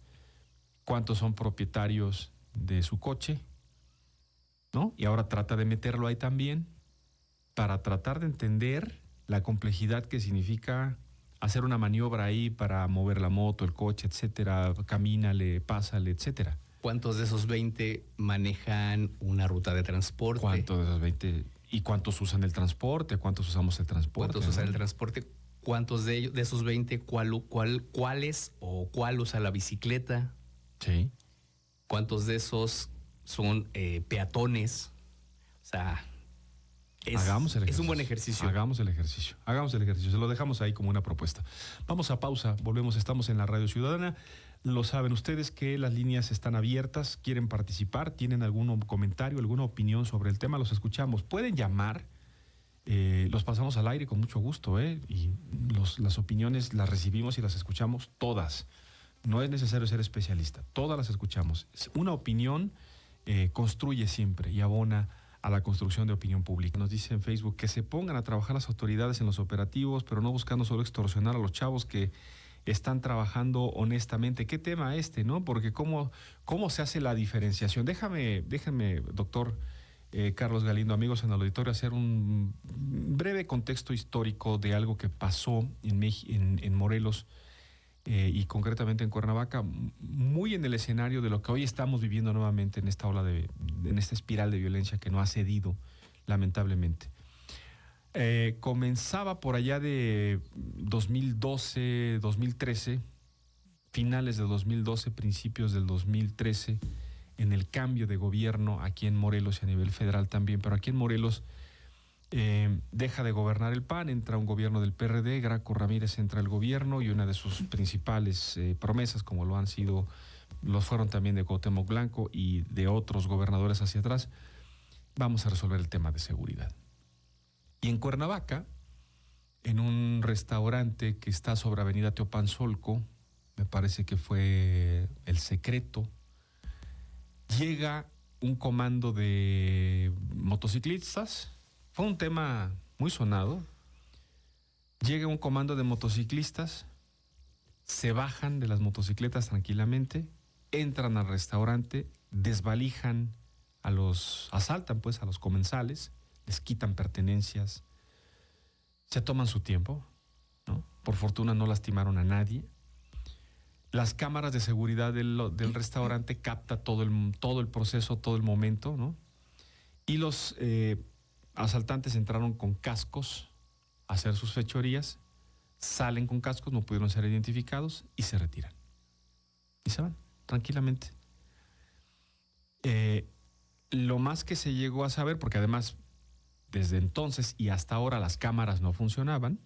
¿cuántos son propietarios de su coche? ¿No? Y ahora trata de meterlo ahí también para tratar de entender la complejidad que significa hacer una maniobra ahí para mover la moto, el coche, etcétera, camínale, pásale, etcétera. ¿Cuántos de esos 20 manejan una ruta de transporte? ¿Cuántos de esos 20? ¿Y cuántos usan el transporte? ¿Cuántos usamos el transporte? ¿Cuántos usan el transporte? ¿Cuántos de ellos, de esos 20, cuáles o cuál usa la bicicleta? Sí. ¿Cuántos de esos son peatones? O sea, es un buen ejercicio. Hagamos el ejercicio. Se lo dejamos ahí como una propuesta. Vamos a pausa, volvemos, estamos en la Radio Ciudadana. Lo saben ustedes que las líneas están abiertas, quieren participar, tienen algún comentario, alguna opinión sobre el tema, los escuchamos. Pueden llamar, los pasamos al aire con mucho gusto, y las opiniones las recibimos y las escuchamos todas. No es necesario ser especialista, todas las escuchamos. Una opinión construye siempre y abona a la construcción de opinión pública. Nos dice en Facebook que se pongan a trabajar las autoridades en los operativos, pero no buscando solo extorsionar a los chavos que están trabajando honestamente. ¿Qué tema ¿no? Porque cómo se hace la diferenciación. Déjame, doctor Carlos Galindo, amigos en el auditorio, hacer un breve contexto histórico de algo que pasó en Morelos y concretamente en Cuernavaca, muy en el escenario de lo que hoy estamos viviendo nuevamente en esta ola en esta espiral de violencia que no ha cedido, lamentablemente. Comenzaba por allá de 2012, 2013, finales de 2012, principios del 2013, en el cambio de gobierno aquí en Morelos y a nivel federal también, pero aquí en Morelos deja de gobernar el PAN, entra un gobierno del PRD, Graco Ramírez entra al gobierno y una de sus principales promesas, como los fueron también de Cuauhtémoc Blanco y de otros gobernadores hacia atrás, vamos a resolver el tema de seguridad. Y en Cuernavaca, en un restaurante que está sobre Avenida Teopanzolco, me parece que fue El Secreto, llega un comando de motociclistas. Fue un tema muy sonado. Llega un comando de motociclistas, se bajan de las motocicletas tranquilamente, entran al restaurante, desvalijan asaltan pues a los comensales, les quitan pertenencias, se toman su tiempo, ¿no? Por fortuna no lastimaron a nadie. Las cámaras de seguridad del restaurante capta todo el proceso, todo el momento, ¿no? Y los asaltantes entraron con cascos a hacer sus fechorías, salen con cascos, no pudieron ser identificados y se retiran. Y se van, tranquilamente. Lo más que se llegó a saber, porque además desde entonces y hasta ahora las cámaras no funcionaban,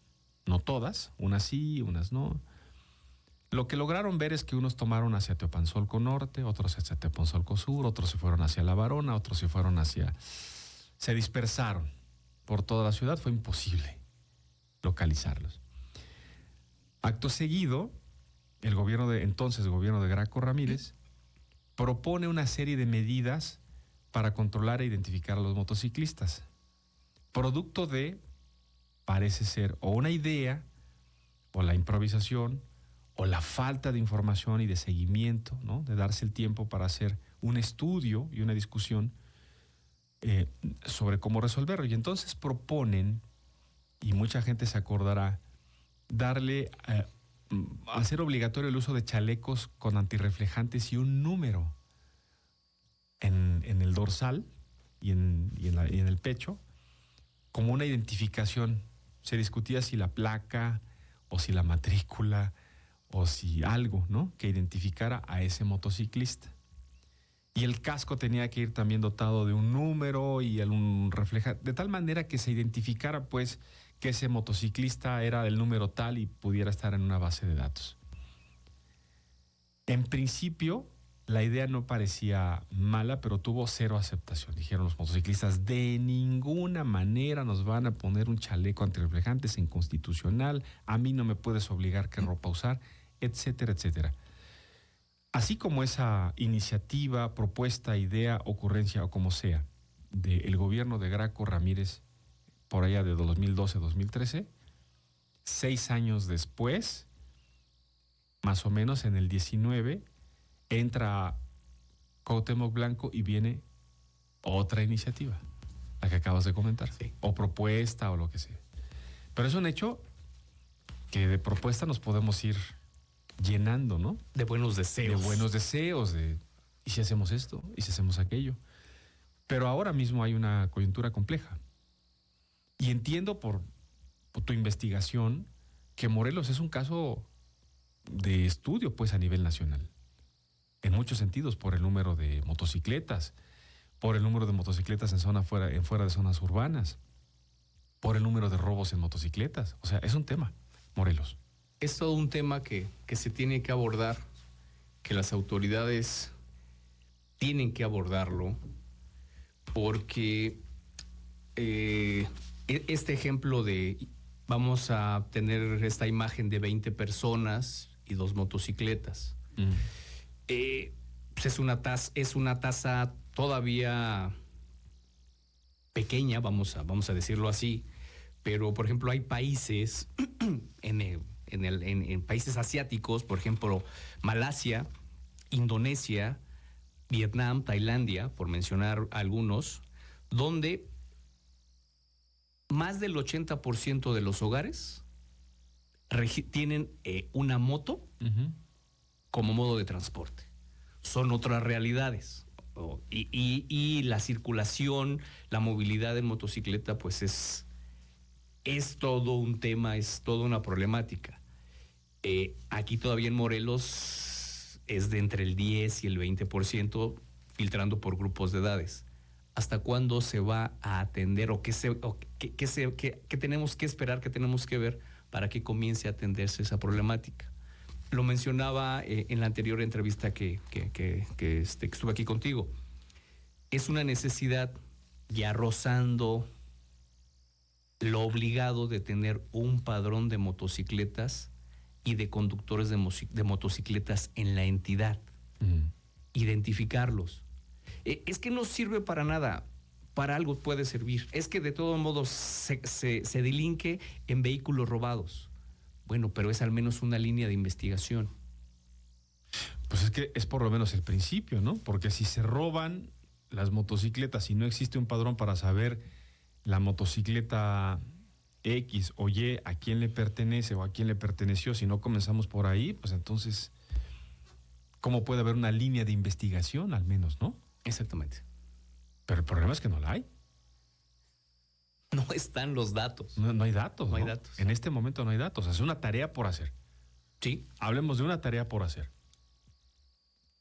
no todas, unas sí, unas no. Lo que lograron ver es que unos tomaron hacia Teopanzolco Norte, otros hacia Teopanzolco Sur, otros se fueron hacia La Varona, otros se fueron se dispersaron por toda la ciudad, fue imposible localizarlos. Acto seguido, el gobierno de Graco Ramírez propone una serie de medidas para controlar e identificar a los motociclistas. Producto de, parece ser, o una idea, o la improvisación, o la falta de información y de seguimiento, ¿no? De darse el tiempo para hacer un estudio y una discusión sobre cómo resolverlo. Y entonces proponen, y mucha gente se acordará, hacer obligatorio el uso de chalecos con antirreflejantes y un número en el dorsal y en el pecho, como una identificación. Se discutía si la placa o si la matrícula o si algo, ¿no?, que identificara a ese motociclista. Y el casco tenía que ir también dotado de un número y un reflejante, de tal manera que se identificara pues que ese motociclista era del número tal y pudiera estar en una base de datos. En principio, la idea no parecía mala, pero tuvo cero aceptación. Dijeron los motociclistas, de ninguna manera nos van a poner un chaleco antirreflejante, es inconstitucional, a mí no me puedes obligar qué ropa usar, etcétera, etcétera. Así como esa iniciativa, propuesta, idea, ocurrencia o como sea, del gobierno de Graco Ramírez por allá de 2012-2013, 6 años después, más o menos en el 19, entra Cuauhtémoc Blanco y viene otra iniciativa, la que acabas de comentar, sí, o propuesta o lo que sea. Pero es un hecho que de propuesta nos podemos ir llenando, ¿no? De buenos deseos. De buenos deseos, ¿y si hacemos esto? ¿Y si hacemos aquello? Pero ahora mismo hay una coyuntura compleja. Y entiendo por tu investigación que Morelos es un caso de estudio, pues, a nivel nacional. En muchos sentidos, por el número de motocicletas, por el número de motocicletas fuera de zonas urbanas, por el número de robos en motocicletas. O sea, es un tema, Morelos. Es todo un tema que se tiene que abordar, que las autoridades tienen que abordarlo, porque este ejemplo de vamos a tener esta imagen de 20 personas y 2 motocicletas. Pues es una tasa todavía pequeña, vamos a decirlo así, pero por ejemplo hay países en países asiáticos, por ejemplo Malasia, Indonesia, Vietnam, Tailandia, por mencionar algunos, donde más del 80% de los hogares tienen una moto como modo de transporte. Son otras realidades. Y la circulación, la movilidad en motocicleta, pues es todo un tema, es toda una problemática. Aquí todavía en Morelos es de entre el 10 y el 20%. filtrando por grupos de edades. ¿Hasta cuándo se va a atender o qué tenemos que esperar, qué tenemos que ver para que comience a atenderse esa problemática? Lo mencionaba en la anterior entrevista que estuve aquí contigo. Es una necesidad ya rozando lo obligado de tener un padrón de motocicletas y de conductores de motocicletas en la entidad. Identificarlos. Es que no sirve para nada, para algo puede servir. Es que de todos modos se delinque en vehículos robados. Bueno, pero es al menos una línea de investigación. Pues es que es por lo menos el principio, ¿no? Porque si se roban las motocicletas y no existe un padrón para saber la motocicleta X o Y a quién le pertenece o a quién le perteneció, si no comenzamos por ahí, pues entonces, ¿cómo puede haber una línea de investigación al menos, no? Exactamente. Pero el problema es que no la hay. No están los datos. No hay datos. No hay datos. En este momento no hay datos. Es una tarea por hacer. Sí. Hablemos de una tarea por hacer.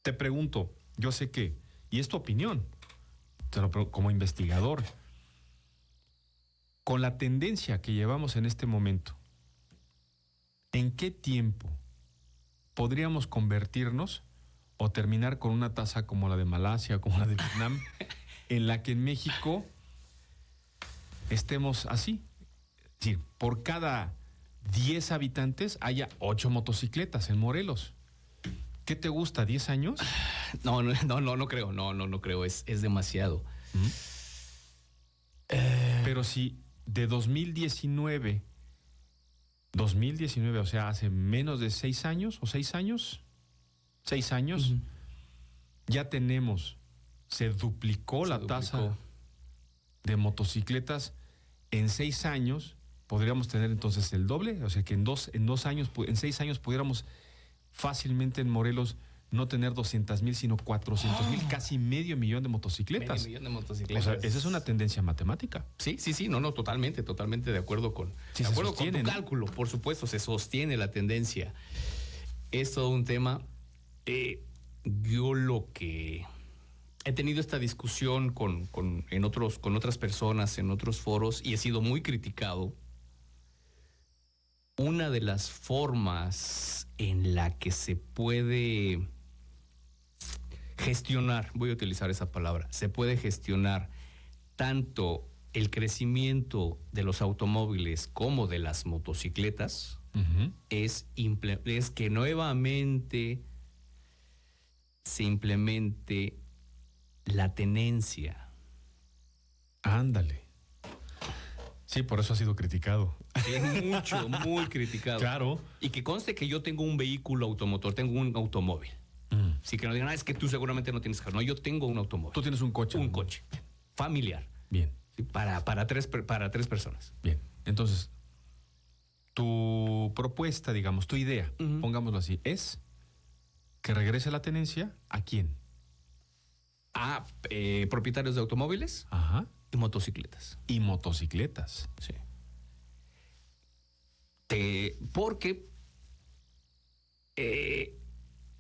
Te pregunto, yo sé que, y es tu opinión, como investigador, con la tendencia que llevamos en este momento, ¿en qué tiempo podríamos convertirnos o terminar con una tasa como la de Malasia, como la de Vietnam, en la que en México estemos así? Es decir, por cada 10 habitantes haya 8 motocicletas en Morelos. ¿Qué te gusta, 10 años? No creo. No creo. Es demasiado. Pero si de 2019, o sea, hace menos de 6 años o 6 años, ya tenemos, se duplicó la tasa de motocicletas en 6 años, podríamos tener entonces el doble, o sea que en 6 años pudiéramos fácilmente en Morelos no tener 200,000, sino 400,000, casi medio millón de motocicletas. Medio millón de motocicletas. O sea, esa es una tendencia matemática. Sí, totalmente de acuerdo con, sí, de acuerdo con tu ¿no? cálculo. Por supuesto, se sostiene la tendencia. Es todo un tema. Yo lo que he tenido esta discusión con otras personas, en otros foros, y he sido muy criticado. Una de las formas en la que se puede gestionar, voy a utilizar esa palabra, se puede gestionar tanto el crecimiento de los automóviles como de las motocicletas, es que nuevamente se implemente la tenencia. Ándale. Sí, por eso ha sido criticado. Muy criticado. Claro. Y que conste que yo tengo un vehículo automotor, tengo un automóvil. Así que no digan, es que tú seguramente no tienes carro. No, yo tengo un automóvil. Tú tienes un coche. Un coche. Familiar. Bien. Sí, para tres personas. Bien. Entonces, tu propuesta, digamos, tu idea, pongámoslo así, es que regrese la tenencia ¿a quién? A propietarios de automóviles. Ajá. Y motocicletas. Y motocicletas. Sí. Porque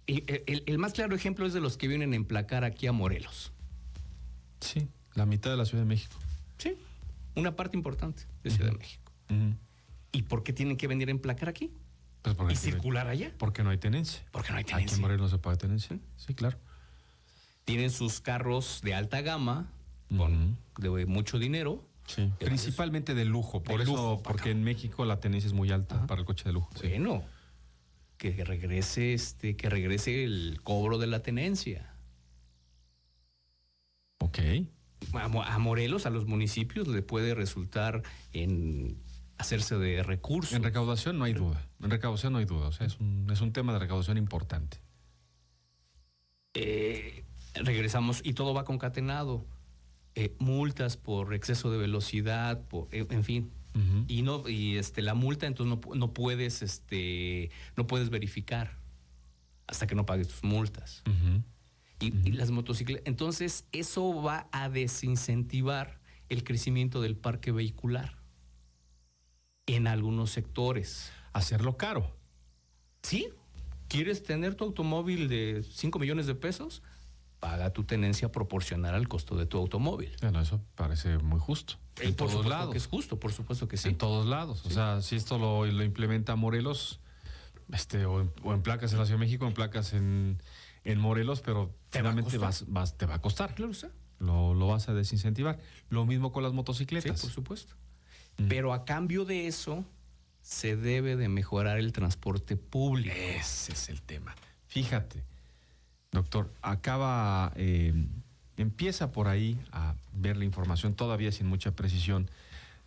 el más claro ejemplo es de los que vienen a emplacar aquí a Morelos. Sí, la mitad de la Ciudad de México. Sí, una parte importante de Ciudad de México. ¿Y por qué tienen que venir a emplacar aquí? Pues porque ¿Y circular allá? Porque no hay tenencia. Porque no hay tenencia. Aquí en Morelos no se paga tenencia. Sí, claro. Tienen sus carros de alta gama, de mucho dinero. Sí. Principalmente de lujo. Por eso, porque en México la tenencia es muy alta para el coche de lujo. Bueno, que regrese el cobro de la tenencia. Ok. A Morelos, a los municipios, le puede resultar en hacerse de recursos. En recaudación no hay duda. O sea, es un tema de recaudación importante. Regresamos y todo va concatenado. Multas por exceso de velocidad, en fin. Y la multa, entonces no puedes verificar hasta que no pagues tus multas. Y las motocicletas. Entonces, eso va a desincentivar el crecimiento del parque vehicular en algunos sectores. Hacerlo caro. ¿Sí? ¿Quieres tener tu automóvil de 5 millones de pesos? paga tu tenencia proporcional al costo de tu automóvil. Bueno, eso parece muy justo. En Por todos supuesto lados. que es justo, por supuesto que sí. En todos lados. O sea, si esto lo implementa Morelos, o en placas en la Ciudad de México, en placas en Morelos, pero finalmente te va a costar. Claro está. Lo vas a desincentivar. Lo mismo con las motocicletas. Sí, por supuesto. Pero a cambio de eso, se debe de mejorar el transporte público. Ese es el tema. Fíjate, doctor, empieza por ahí a ver la información, todavía sin mucha precisión,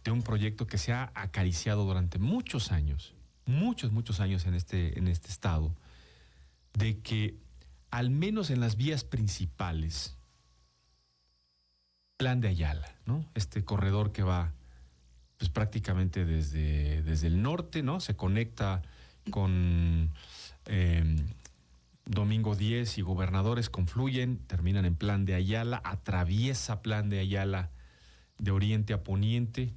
de un proyecto que se ha acariciado durante muchos años en este estado, de que al menos en las vías principales, Plan de Ayala, ¿no? Este corredor que va pues prácticamente desde el norte, ¿no? Se conecta con Domingo 10 y Gobernadores, confluyen, terminan en Plan de Ayala, atraviesa Plan de Ayala de oriente a poniente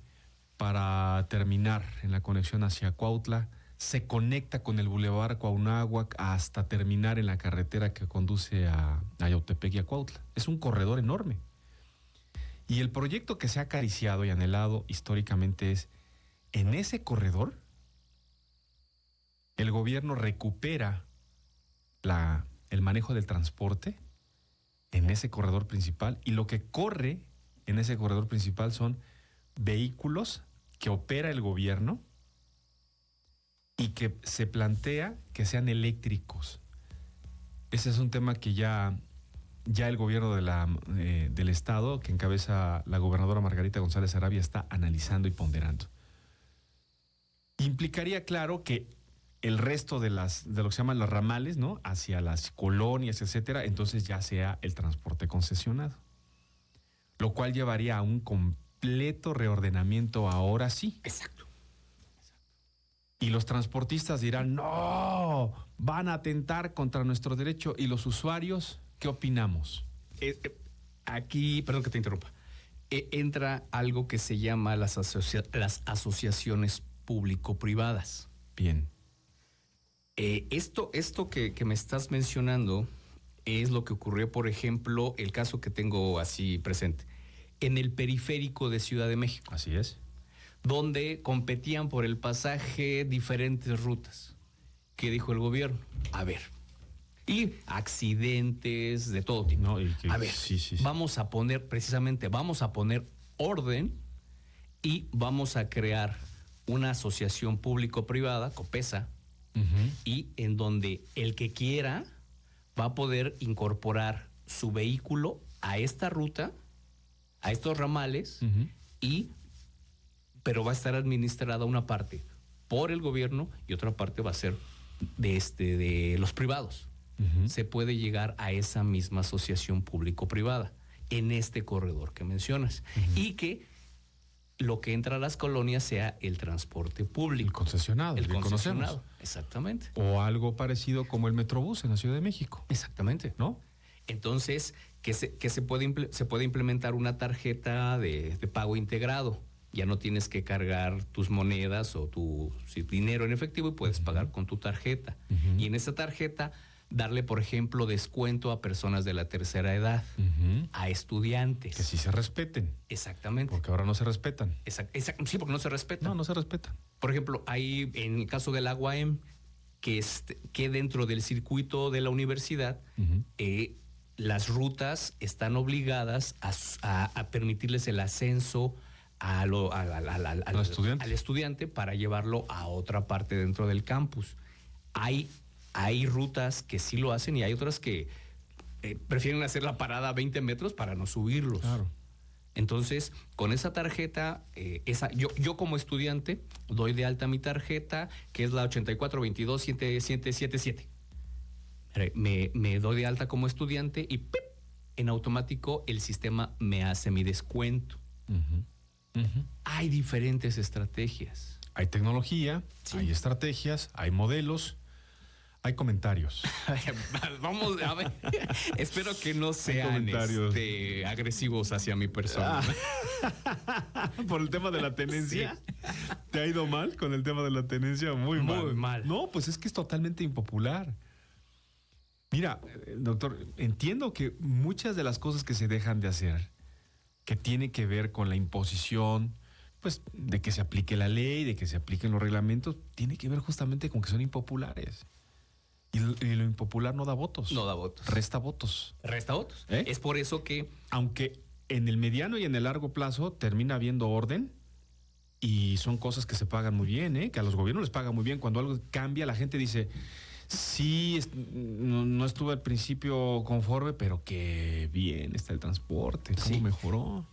para terminar en la conexión hacia Cuautla, se conecta con el Boulevard Cuauhnáhuac hasta terminar en la carretera que conduce a Yautepec y a Cuautla. Es un corredor enorme. Y el proyecto que se ha acariciado y anhelado históricamente es, en ese corredor, el gobierno recupera el manejo del transporte en ese corredor principal, y lo que corre en ese corredor principal son vehículos que opera el gobierno y que se plantea que sean eléctricos. Ese es un tema que ya el gobierno del estado, que encabeza la gobernadora Margarita González Arabia, está analizando y ponderando. Implicaría, claro, que el resto de lo que se llaman los ramales, ¿no? Hacia las colonias, etcétera, entonces ya sea el transporte concesionado. Lo cual llevaría a un completo reordenamiento ahora sí. Exacto. Y los transportistas dirán, no, van a atentar contra nuestro derecho. ¿Y los usuarios qué opinamos? Aquí, perdón que te interrumpa, entra algo que se llama las asociaciones público-privadas. Bien. Esto que me estás mencionando es lo que ocurrió, por ejemplo, el caso que tengo así presente, en el periférico de Ciudad de México. Así es. Donde competían por el pasaje diferentes rutas. ¿Qué dijo el gobierno? A ver. Y accidentes de todo tipo. No, a ver, sí. Vamos a poner orden y vamos a crear una asociación público-privada, COPESA, y en donde el que quiera va a poder incorporar su vehículo a esta ruta, a estos ramales, pero va a estar administrada una parte por el gobierno y otra parte va a ser de los privados. Se puede llegar a esa misma asociación público-privada en este corredor que mencionas, y que lo que entra a las colonias sea el transporte público. El concesionado. El concesionado, conocemos. exactamente. O algo parecido como el Metrobús en la Ciudad de México. Exactamente. ¿No? Entonces, que se puede implementar una tarjeta de pago integrado. Ya no tienes que cargar tus monedas o tu dinero en efectivo y puedes pagar con tu tarjeta. Y en esa tarjeta darle, por ejemplo, descuento a personas de la tercera edad, a estudiantes. Que sí se respeten. Exactamente. Porque ahora no se respetan. Sí, porque no se respetan. No se respetan. Por ejemplo, hay en el caso del Agua-M, que dentro del circuito de la universidad, las rutas están obligadas a permitirles el ascenso al estudiante para llevarlo a otra parte dentro del campus. Hay rutas que sí lo hacen y hay otras que prefieren hacer la parada a 20 metros para no subirlos. Claro. Entonces, con esa tarjeta, yo como estudiante doy de alta mi tarjeta, que es la 84227777. Me doy de alta como estudiante y ¡pip!, en automático el sistema me hace mi descuento. Hay diferentes estrategias. Hay tecnología, hay estrategias, hay modelos, hay comentarios. Vamos a ver. Espero que no sean agresivos hacia mi persona. ¿Por el tema de la tenencia? Sí. ¿Te ha ido mal con el tema de la tenencia? Muy mal. Muy mal. No, pues es que es totalmente impopular. Mira, doctor, entiendo que muchas de las cosas que se dejan de hacer, que tienen que ver con la imposición, pues de que se aplique la ley, de que se apliquen los reglamentos, tiene que ver justamente con que son impopulares. Y lo impopular no da votos. No da votos. Resta votos. Resta votos. ¿Eh? Es por eso que... Aunque en el mediano y en el largo plazo termina habiendo orden y son cosas que se pagan muy bien, ¿eh? Que a los gobiernos les paga muy bien. Cuando algo cambia, la gente dice, sí, no estuve al principio conforme, pero qué bien está el transporte, cómo Sí. mejoró.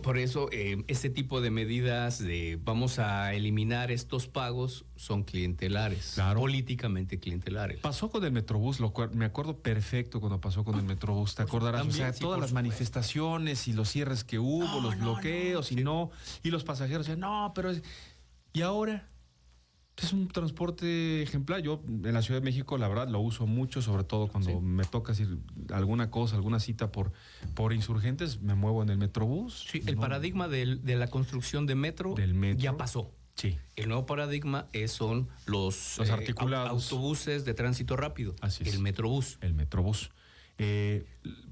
Por eso, este tipo de medidas de vamos a eliminar estos pagos son clientelares, Claro. políticamente clientelares. Pasó con el Metrobús, me acuerdo perfecto cuando pasó con el Metrobús, te acordarás, también, o sea, sí, todas por las supuesto. manifestaciones y los cierres que hubo, No, los no, bloqueos no, y los pasajeros decían, no, pero y ahora es un transporte ejemplar. Yo en la Ciudad de México, la verdad, lo uso mucho, sobre todo cuando Sí. me toca hacer alguna cosa, alguna cita por Insurgentes, me muevo en el Metrobús. Sí, el ¿no? paradigma de la construcción de metro, Del metro. ya pasó. Sí, El nuevo paradigma son los articulados. autobuses de tránsito rápido, Así es. el Metrobús. el Metrobús.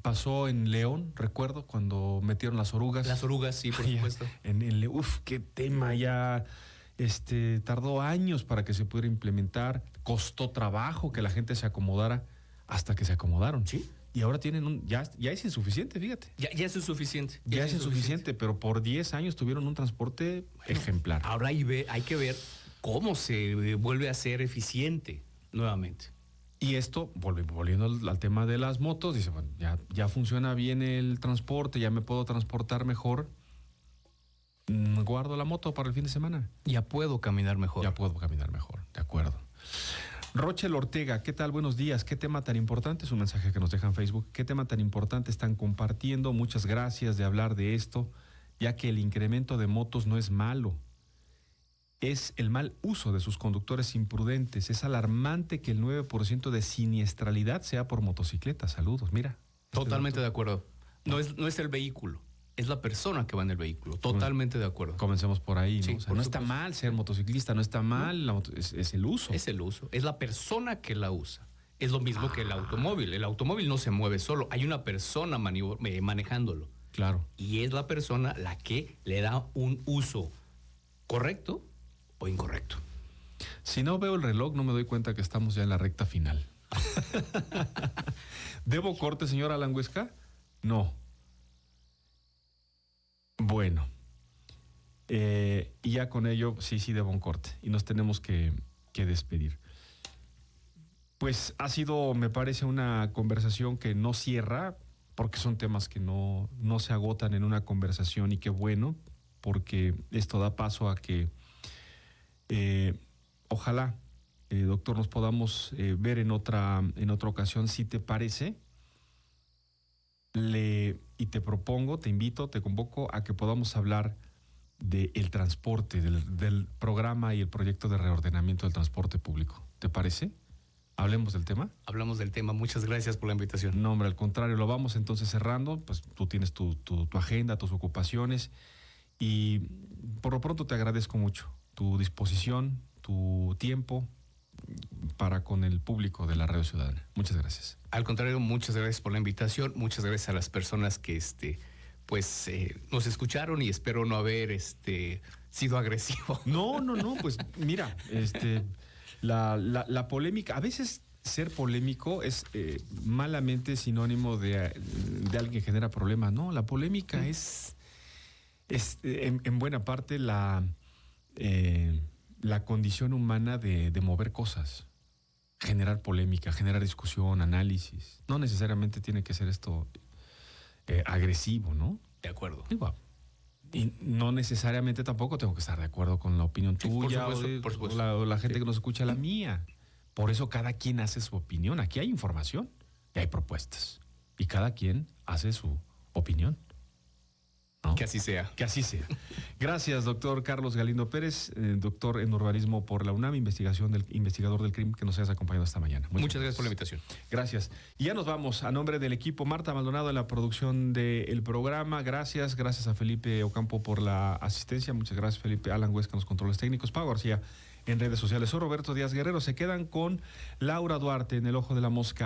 Pasó en León, recuerdo, cuando metieron las orugas. Las orugas, sí, por Ya, supuesto. Uf, qué tema ya. Tardó años para que se pudiera implementar. Costó trabajo que la gente se acomodara hasta que se acomodaron. Sí. Y ahora tienen ya es insuficiente, fíjate. Ya eso es suficiente. Ya es insuficiente, pero por 10 años tuvieron un transporte ejemplar. Ahora hay que ver cómo se vuelve a ser eficiente nuevamente. Y esto, volviendo al tema de las motos, dice, bueno, ya funciona bien el transporte, ya me puedo transportar mejor. Guardo la moto para el fin de semana. Ya puedo caminar mejor. Ya puedo caminar mejor, de acuerdo. Rochel Ortega, ¿qué tal? Buenos días. ¿Qué tema tan importante? Es un mensaje que nos deja en Facebook. ¿Qué tema tan importante están compartiendo? Muchas gracias de hablar de esto, ya que el incremento de motos no es malo. Es el mal uso de sus conductores imprudentes. Es alarmante que el 9% de siniestralidad sea por motocicleta. Saludos, mira. Totalmente de acuerdo. No es el vehículo, es la persona que va en el vehículo. Totalmente de acuerdo. Comencemos por ahí, ¿no? Sí, O sea, por no está supuesto. mal ser motociclista, no está mal, es el uso. Es el uso, es la persona que la usa. Es lo mismo que el automóvil. El automóvil no se mueve solo, hay una persona manejándolo. Claro. Y es la persona la que le da un uso correcto o incorrecto. Si no veo el reloj, no me doy cuenta que estamos ya en la recta final. ¿Debo corte, señor Alan Huesca? No. Bueno. Y ya con ello, sí, debo un corte. Y nos tenemos que despedir. Pues ha sido, me parece, una conversación que no cierra, porque son temas que no se agotan en una conversación, y qué bueno, porque esto da paso a que ojalá, doctor, nos podamos ver en otra ocasión, si te parece. Y te propongo, te invito, te convoco a que podamos hablar del transporte, del programa y el proyecto de reordenamiento del transporte público. ¿Te parece? ¿Hablemos del tema? Hablamos del tema. Muchas gracias por la invitación. No, hombre, al contrario, lo vamos entonces cerrando. Pues tú tienes tu agenda, tus ocupaciones, y por lo pronto te agradezco mucho tu disposición, tu tiempo para con el público de la Radio Ciudadana. Muchas gracias. Al contrario, muchas gracias por la invitación. Muchas gracias a las personas que nos escucharon, y espero no haber sido agresivo. No, pues mira, la polémica, a veces ser polémico es malamente sinónimo de alguien que genera problemas. No, la polémica es en buena parte la condición humana de mover cosas, generar polémica, generar discusión, análisis. No necesariamente tiene que ser esto agresivo, ¿no? De acuerdo. Igual. Y no necesariamente tampoco tengo que estar de acuerdo con la opinión Sí, por tuya, supuesto, por supuesto. o la gente que nos escucha, la mía. Por eso cada quien hace su opinión. Aquí hay información y hay propuestas. Y cada quien hace su opinión. ¿No? Que así sea. Que así sea. Gracias, doctor Carlos Galindo Pérez, doctor en urbanismo por la UNAM, investigador del crimen, que nos hayas acompañado esta mañana. Muchas gracias por la invitación. Gracias. Y ya nos vamos. A nombre del equipo, Marta Maldonado en la producción del programa. Gracias a Felipe Ocampo por la asistencia. Muchas gracias, Felipe. Alan Huesca en los controles técnicos. Pau García en redes sociales. Soy Roberto Díaz Guerrero. Se quedan con Laura Duarte en El Ojo de la Mosca.